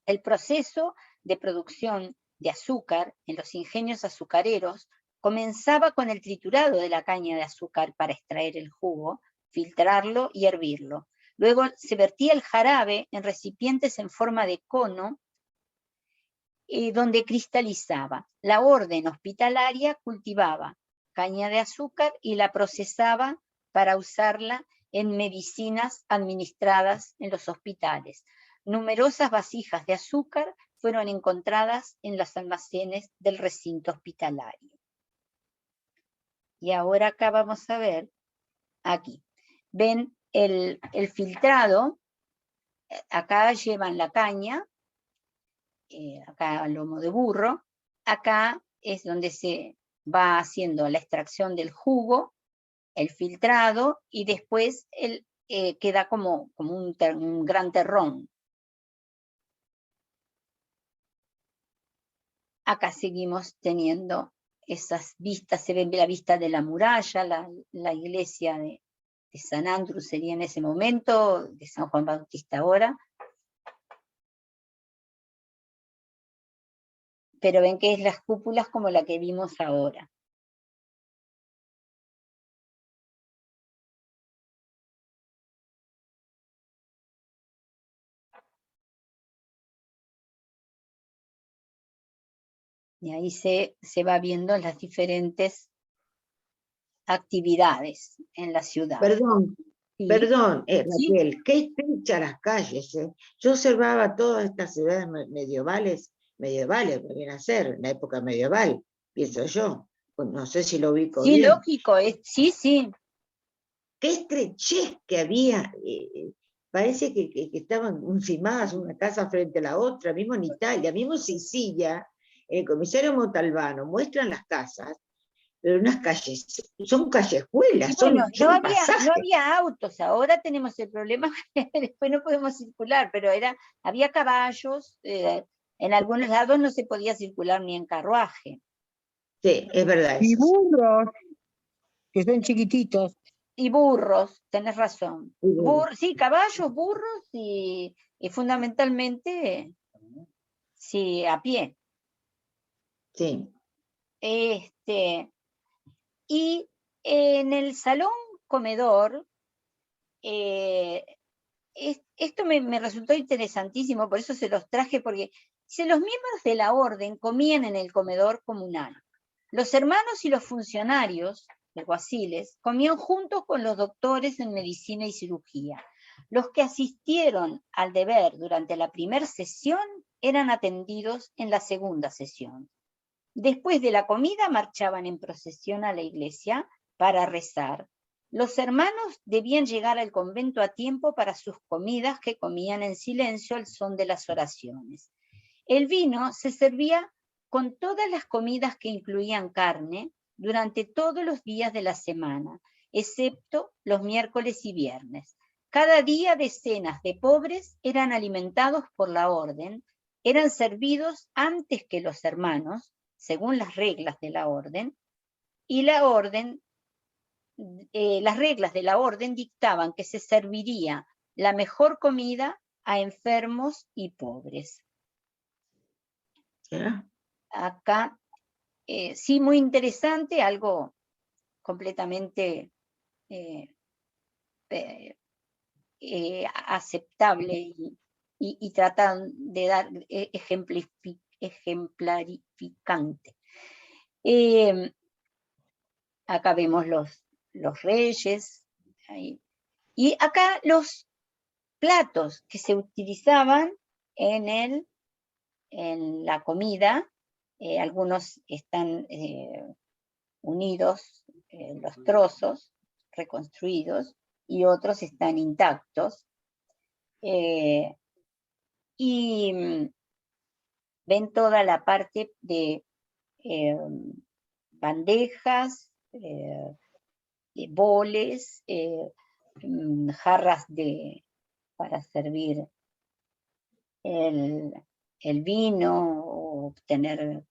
El proceso de producción de azúcar en los ingenios azucareros comenzaba con el triturado de la caña de azúcar para extraer el jugo, filtrarlo y hervirlo. Luego se vertía el jarabe en recipientes en forma de cono, donde cristalizaba. La orden hospitalaria cultivaba caña de azúcar y la procesaba para usarla en medicinas administradas en los hospitales. Numerosas vasijas de azúcar fueron encontradas en los almacenes del recinto hospitalario. Y ahora acá vamos a ver, aquí, ven el filtrado, acá llevan la caña, acá lomo de burro, acá es donde se va haciendo la extracción del jugo, el filtrado, y después queda como un gran terrón. Acá seguimos teniendo esas vistas, se ve la vista de la muralla, la iglesia de San Andrew sería en ese momento, de San Juan Bautista ahora. Pero ven que es las cúpulas como la que vimos ahora. Y ahí se va viendo las diferentes actividades en la ciudad. Perdón, ¿Sí? perdón, ¿Sí? Raquel, qué estrechas las calles. Yo observaba todas estas ciudades medievales, porque viene a ser en la época medieval, pienso yo. Pues no sé si lo ubico Sí, bien. lógico, sí, sí. Qué estrechez que había. Parece que estaban encimadas una casa frente a la otra, mismo en Italia, mismo en Sicilia. El comisario Montalbano muestran las casas, pero unas calles, son callejuelas, Y bueno, son no pasajes. había autos, ahora tenemos el problema que después no podemos circular, pero había caballos, en algunos lados no se podía circular ni en carruaje. Sí, es verdad Y eso. burros, que son chiquititos. Y burros, tenés razón. Y burros. Sí, caballos, burros y fundamentalmente, sí, a pie. Sí. Y en el salón comedor, esto me resultó interesantísimo, por eso se los traje, porque si los miembros de la orden comían en el comedor comunal, los hermanos y los funcionarios, alguaciles, comían juntos con los doctores en medicina y cirugía. Los que asistieron al deber durante la primera sesión eran atendidos en la segunda sesión. Después de la comida marchaban en procesión a la iglesia para rezar. Los hermanos debían llegar al convento a tiempo para sus comidas, que comían en silencio al son de las oraciones. El vino se servía con todas las comidas que incluían carne durante todos los días de la semana, excepto los miércoles y viernes. Cada día decenas de pobres eran alimentados por la orden, eran servidos antes que los hermanos, según las reglas de la orden, y la orden, las reglas de la orden dictaban que se serviría la mejor comida a enfermos y pobres. ¿Ya? Acá, sí, muy interesante, algo completamente aceptable y tratan de dar ejemplarificante. Acá vemos los reyes, ahí. Y acá los platos que se utilizaban en la comida, algunos están unidos, los trozos reconstruidos, y otros están intactos. Y ven toda la parte de bandejas, boles, jarras para servir el vino, o tener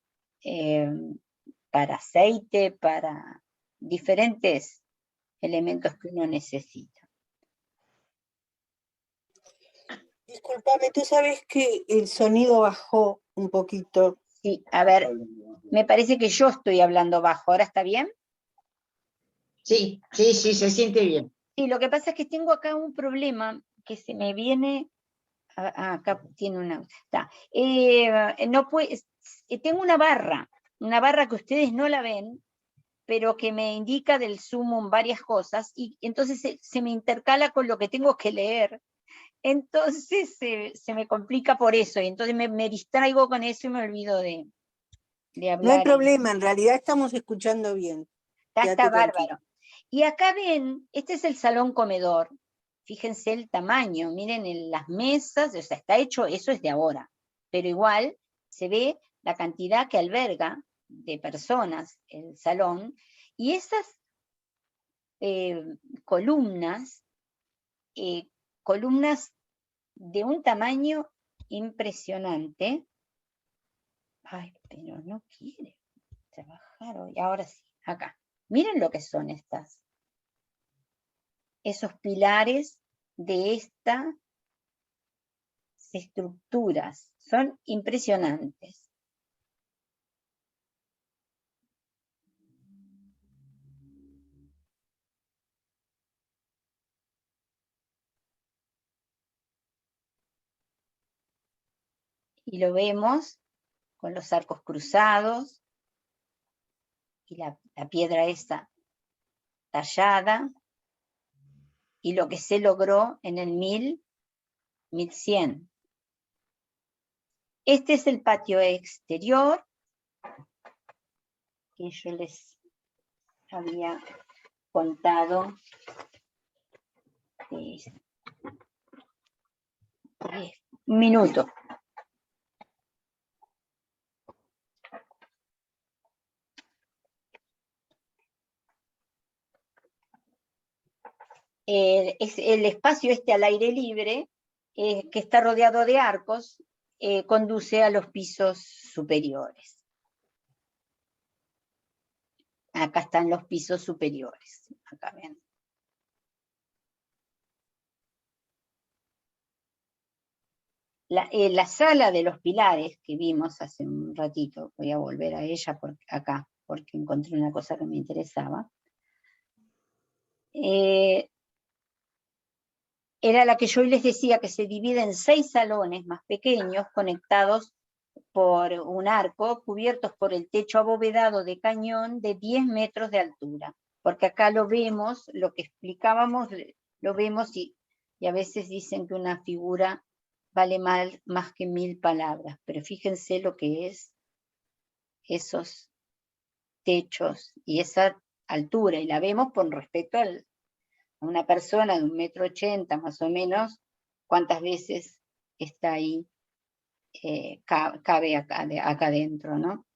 para aceite, para diferentes elementos que uno necesita. Disculpame, tú sabes que el sonido bajó un poquito. Sí, a ver, me parece que yo estoy hablando bajo. ¿Ahora está bien? Sí, sí, sí, se siente bien. Sí, lo que pasa es que tengo acá un problema que se me viene. Acá tiene una. No puede, tengo una barra que ustedes no la ven, pero que me indica del sumum varias cosas, y entonces se me intercala con lo que tengo que leer. Entonces se me complica por eso, y entonces me distraigo con eso y me olvido de hablar. No hay problema, en realidad estamos escuchando bien. Está bárbaro. Y acá ven, este es el salón comedor. Fíjense el tamaño, miren las mesas, o sea, está hecho, eso es de ahora, pero igual se ve la cantidad que alberga de personas el salón, y esas columnas de un tamaño impresionante. Ay, pero no quiere trabajar hoy. Ahora sí, acá. Miren lo que son esos pilares de estas estructuras. Son impresionantes. Y lo vemos con los arcos cruzados y la piedra esa tallada, y lo que se logró en el 1100. Este es el patio exterior que yo les había contado. Un minuto. es el espacio este al aire libre, que está rodeado de arcos, conduce a los pisos superiores. Acá están los pisos superiores. Acá ven. La sala de los pilares que vimos hace un ratito, voy a volver a ella acá, porque encontré una cosa que me interesaba. Era la que yo les decía que se divide en 6 salones más pequeños, conectados por un arco, cubiertos por el techo abovedado de cañón de 10 metros de altura. Porque acá lo vemos, lo que explicábamos, lo vemos y a veces dicen que una figura vale más que 1000 palabras, pero fíjense lo que es esos techos y esa altura, y la vemos con respecto a una persona de 1,80 m más o menos, cuántas veces está ahí, cabe acá adentro, ¿no?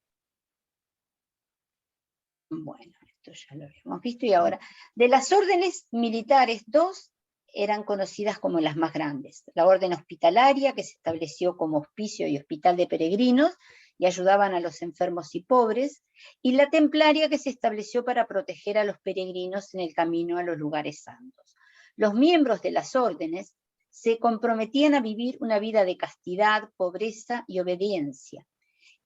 Bueno, esto ya lo habíamos visto, y ahora, de las órdenes militares, 2 eran conocidas como las más grandes. La orden hospitalaria, que se estableció como hospicio y hospital de peregrinos, y ayudaban a los enfermos y pobres, y la templaria, que se estableció para proteger a los peregrinos en el camino a los lugares santos. Los miembros de las órdenes se comprometían a vivir una vida de castidad, pobreza y obediencia.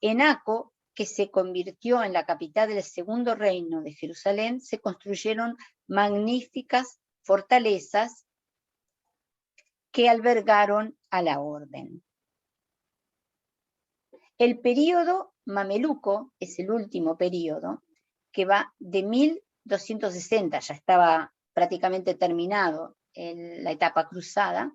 En Aco, que se convirtió en la capital del segundo reino de Jerusalén, se construyeron magníficas fortalezas que albergaron a la orden. El período mameluco es el último período, que va de 1260, ya estaba prácticamente terminado la etapa cruzada,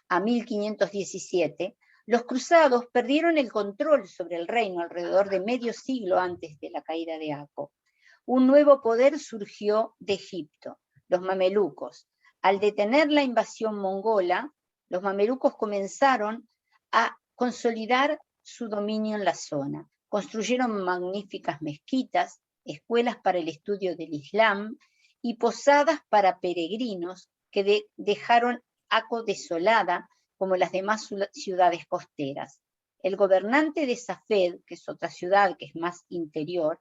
a 1517. Los cruzados perdieron el control sobre el reino alrededor de medio siglo antes de la caída de Aco. Un nuevo poder surgió de Egipto, los mamelucos. Al detener la invasión mongola, los mamelucos comenzaron a consolidar su dominio en la zona. Construyeron magníficas mezquitas, escuelas para el estudio del Islam y posadas para peregrinos que dejaron Aco desolada como las demás ciudades costeras. El gobernante de Safed, que es otra ciudad que es más interior,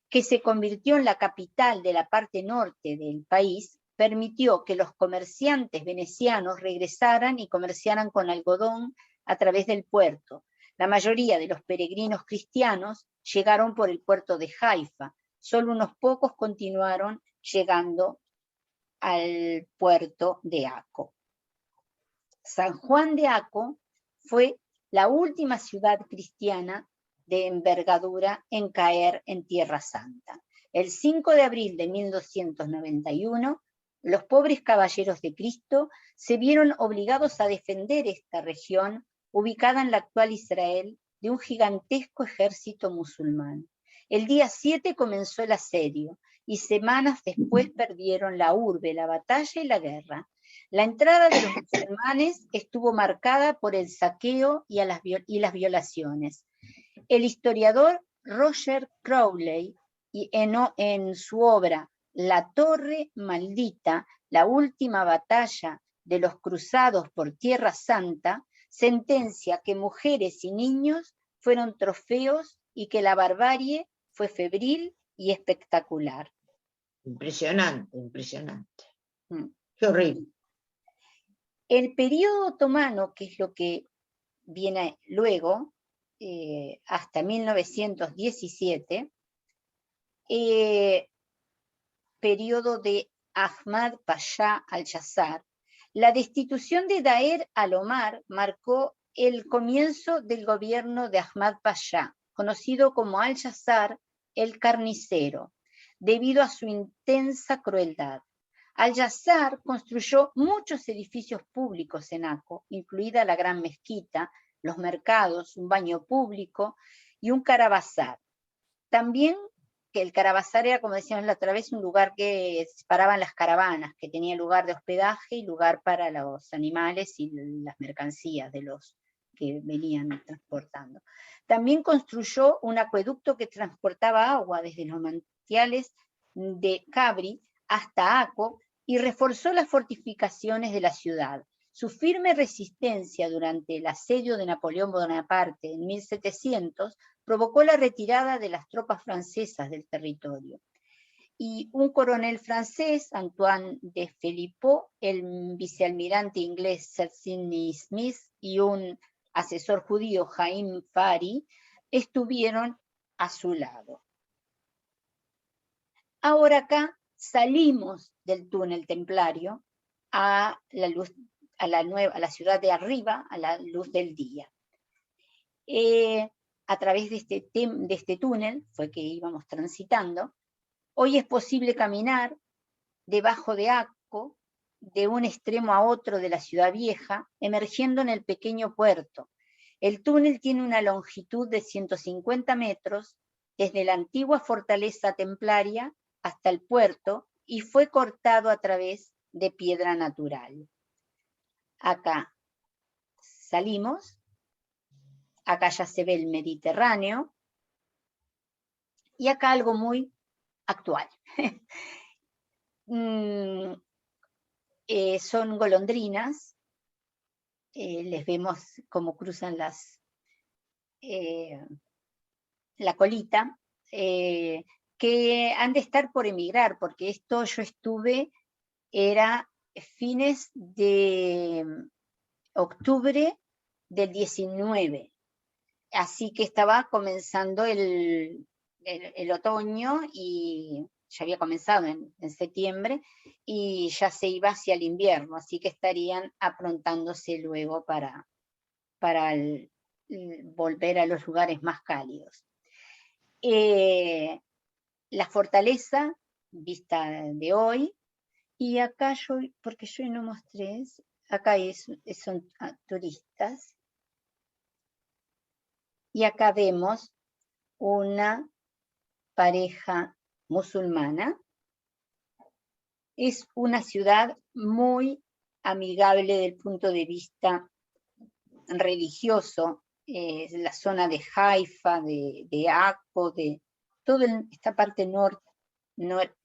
que se convirtió en la capital de la parte norte del país, permitió que los comerciantes venecianos regresaran y comerciaran con algodón a través del puerto. La mayoría de los peregrinos cristianos llegaron por el puerto de Haifa, solo unos pocos continuaron llegando al puerto de Aco. San Juan de Aco fue la última ciudad cristiana de envergadura en caer en Tierra Santa. El 5 de abril de 1291, los pobres caballeros de Cristo se vieron obligados a defender esta región ubicada en la actual Israel de un gigantesco ejército musulmán. El día 7 comenzó el asedio y semanas después perdieron la urbe, la batalla y la guerra. La entrada de los musulmanes estuvo marcada por el saqueo y las violaciones. El historiador Roger Crowley, en su obra La Torre Maldita, la última batalla de los cruzados por Tierra Santa, sentencia que mujeres y niños fueron trofeos y que la barbarie fue febril y espectacular. Impresionante, impresionante. Qué horrible. El período otomano, que es lo que viene luego, hasta 1917, periodo de Ahmad Pasha al-Yazar, la destitución de Daer al-Omar marcó el comienzo del gobierno de Ahmad Pasha, conocido como al-Yazar el Carnicero, debido a su intensa crueldad. Al-Yazar construyó muchos edificios públicos en Aco, incluida la Gran Mezquita, los mercados, un baño público y un caravazar. También que el caravazar era, como decíamos la otra vez, un lugar que paraban las caravanas, que tenía lugar de hospedaje y lugar para los animales y las mercancías de los que venían transportando. También construyó un acueducto que transportaba agua desde los manantiales de Cabri hasta Aco y reforzó las fortificaciones de la ciudad. Su firme resistencia durante el asedio de Napoleón Bonaparte en 1700 provocó la retirada de las tropas francesas del territorio. Y un coronel francés, Antoine de Philippot, el vicealmirante inglés Sir Sidney Smith y un asesor judío, Haim Fari, estuvieron a su lado. Ahora acá salimos del túnel templario a la luz, a la ciudad de arriba, a la luz del día. A través de este túnel fue que íbamos transitando. Hoy es posible caminar debajo de Akko, de un extremo a otro de la ciudad vieja, emergiendo en el pequeño puerto. El túnel tiene una longitud de 150 metros, desde la antigua fortaleza templaria hasta el puerto, y fue cortado a través de piedra natural. Acá salimos, acá ya se ve el Mediterráneo, y acá algo muy actual. Son golondrinas, les vemos cómo cruzan la colita, que han de estar por emigrar, porque esto yo estuve, era fines de octubre del 19, así que estaba comenzando el otoño, y ya había comenzado en septiembre, y ya se iba hacia el invierno, así que estarían aprontándose luego para volver a los lugares más cálidos. La fortaleza, vista de hoy, y acá yo, porque yo no mostré, acá son turistas, y acá vemos una pareja musulmana. Es una ciudad muy amigable desde el punto de vista religioso, la zona de Haifa, de Akko, de toda esta parte noroeste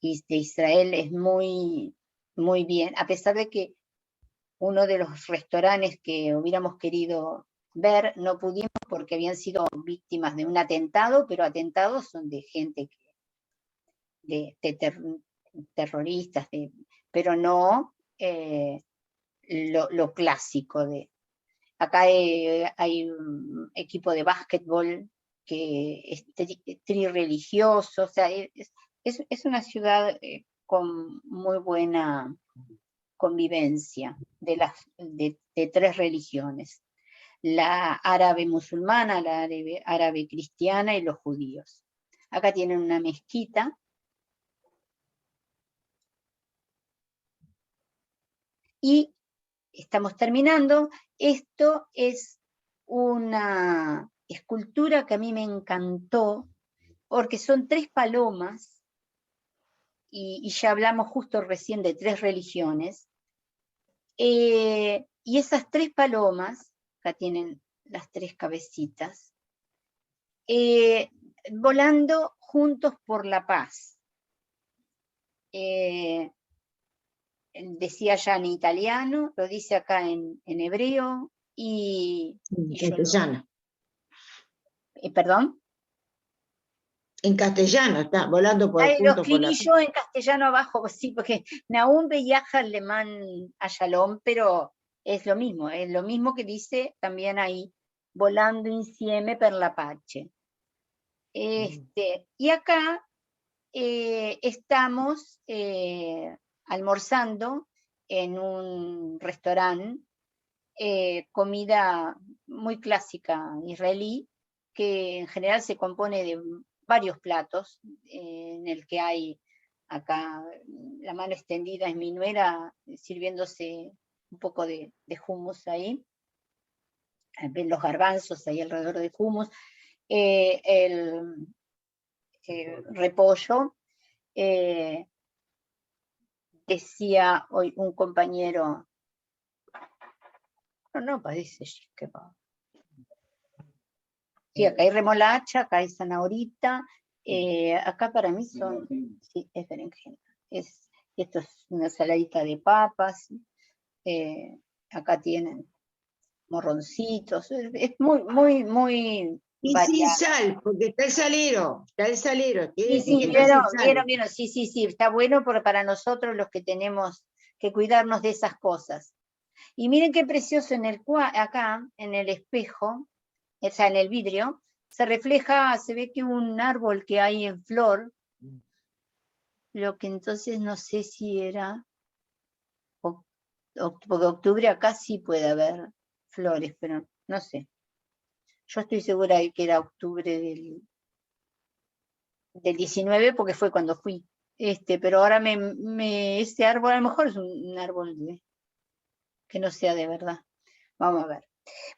de Israel es muy, muy bien, a pesar de que uno de los restaurantes que hubiéramos querido ver no pudimos porque habían sido víctimas de un atentado, pero atentados son de gente terroristas, pero no lo clásico. Acá hay un equipo de básquetbol que es tri-religioso, o sea, es una ciudad con muy buena convivencia de tres religiones: la árabe musulmana, la árabe cristiana y los judíos. Acá tienen una mezquita. Y estamos terminando. Esto es una escultura que a mí me encantó, porque son tres palomas, y ya hablamos justo recién de tres religiones, y esas tres palomas, acá tienen las tres cabecitas, volando juntos por la paz. Decía ya en italiano, lo dice acá en hebreo, y castellano. ¿Perdón? En castellano está, volando por Lo junto por la escribí yo en castellano abajo, sí, porque Nahum Beyaja alemán a Shalom, pero es lo mismo que dice también ahí, volando insieme per la pace. Y acá estamos almorzando en un restaurante, comida muy clásica israelí, que en general se compone de varios platos, en el que hay acá la mano extendida es mi nuera sirviéndose un poco de hummus ahí, ven los garbanzos ahí alrededor de hummus, el repollo. Decía hoy un compañero, no parece que va. Sí, acá hay remolacha, acá hay zanahorita, Acá para mí son, sí, es berenjena. Esto es una saladita de papas. Acá tienen morroncitos. Es muy Y sin variado. sal, porque está el salero, quiere Sí, decir que sí, está sin sal. vieron, sí, está bueno para nosotros los que tenemos que cuidarnos de esas cosas. Y miren qué precioso acá, en el espejo, o sea, en el vidrio, se refleja, se ve que un árbol que hay en flor, lo que entonces no sé si era, porque octubre acá sí puede haber flores, pero no sé. Yo estoy segura de que era octubre del 19, porque fue cuando fui. Pero ahora este árbol a lo mejor es un árbol que no sea de verdad. Vamos a ver.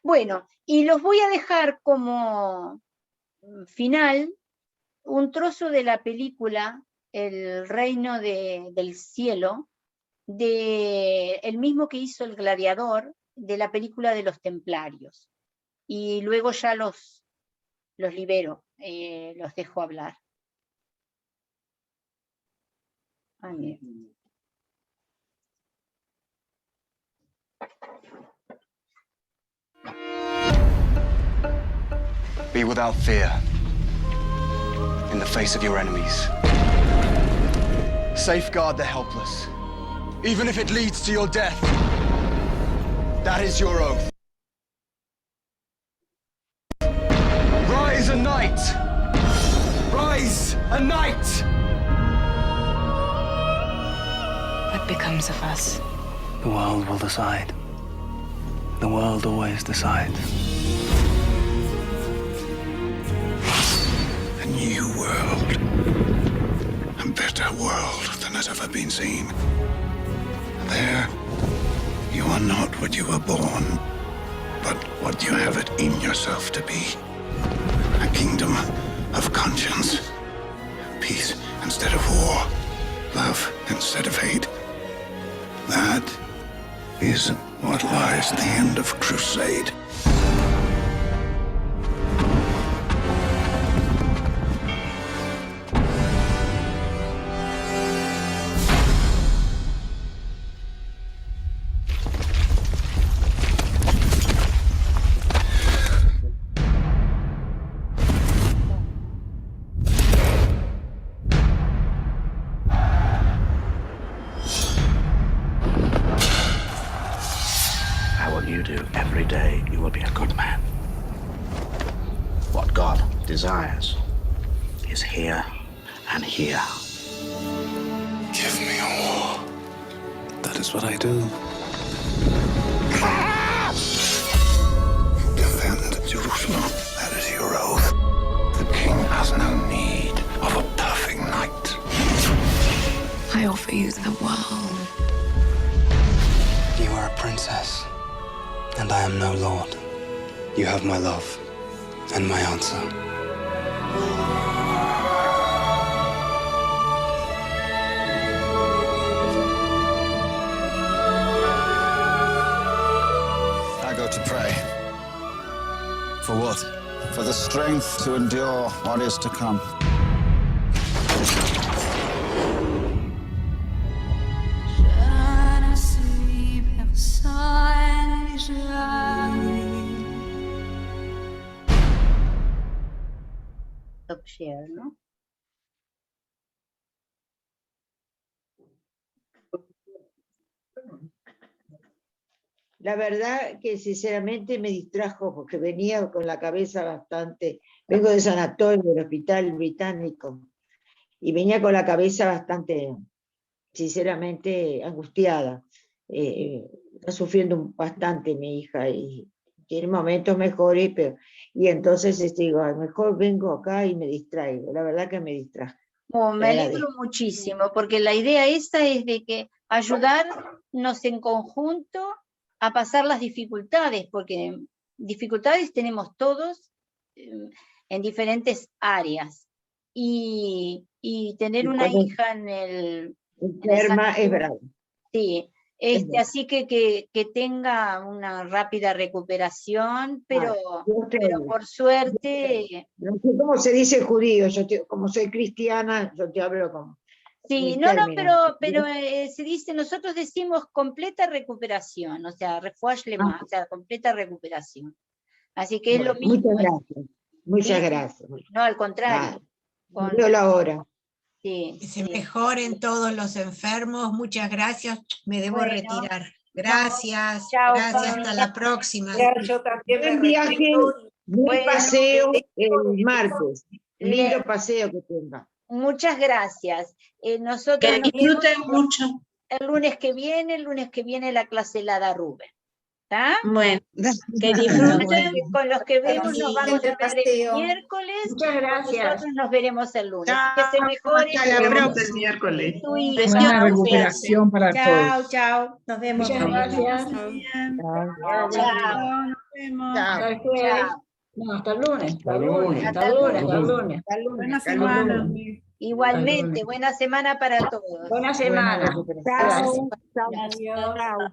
Bueno, y los voy a dejar como final un trozo de la película El Reino del Cielo, el mismo que hizo El Gladiador, de la película de los Templarios. Y luego ya los libero, los dejo hablar. Be without fear in the face of your enemies. Safeguard the helpless, even if it leads to your death. That is your oath. Rise a knight! Rise a knight! What becomes of us? The world will decide. The world always decides. A new world. A better world than has ever been seen. There, you are not what you were born, but what you have it in yourself to be. A kingdom of conscience. Peace instead of war. Love instead of hate. That is what lies at the end of Crusade. Desires is here and here. Give me a war. That is what I do. Defend Jerusalem. That is your oath. The king has no need of a perfect knight. I offer you the world. You are a princess, and I am no lord. You have my love and my answer. I go to pray. For what? For the strength to endure what is to come. Stop share, ¿no? La verdad que sinceramente me distrajo porque venía con la cabeza bastante, vengo de San Antonio, del Hospital Británico, y venía con la cabeza bastante, sinceramente, angustiada. Está sufriendo bastante mi hija y tiene momentos mejores, y entonces digo, a lo mejor vengo acá y me distraigo. La verdad que me distrajo. Me alegro muchísimo, porque la idea esa es de que ayudarnos en conjunto a pasar las dificultades, porque dificultades tenemos todos en diferentes áreas, y tener una hija en el enferma es bravo. Sí, Así que tenga una rápida recuperación, pero por suerte... No sé cómo se dice judío, como soy cristiana, yo te hablo como... Sí, pero se dice, nosotros decimos completa recuperación, o sea, refuash lema, o sea, completa recuperación. Así que es lo mismo. Muchas gracias. Muchas gracias. No, al contrario. Yo la hora. Sí, que se mejoren todos los enfermos. Muchas gracias. Me debo retirar. Gracias. Chao, gracias. Fanny. Hasta la próxima. Yo también Buen viaje, buen paseo el martes. Lindo paseo que tenga. Muchas gracias. Nosotros Que nos disfruten vemos mucho. el lunes que viene la clase la da Rubén. ¿Está? Bueno, que disfruten. Con los que vemos nos vamos a ver el paseo. miércoles. Muchas gracias. Nosotros nos veremos el lunes. Chao, Que se mejoren. hasta la próxima. El miércoles. Tu hija. Buena recuperación para Chao, todos. chao. Nos vemos. Muchas gracias. Chao. Nos vemos. Chao. No, hasta el lunes. Hasta el lunes. Hasta el lunes. Hasta el lunes. Buena semana. Igualmente, buena semana para todos. Buena semana. Chao. Adiós.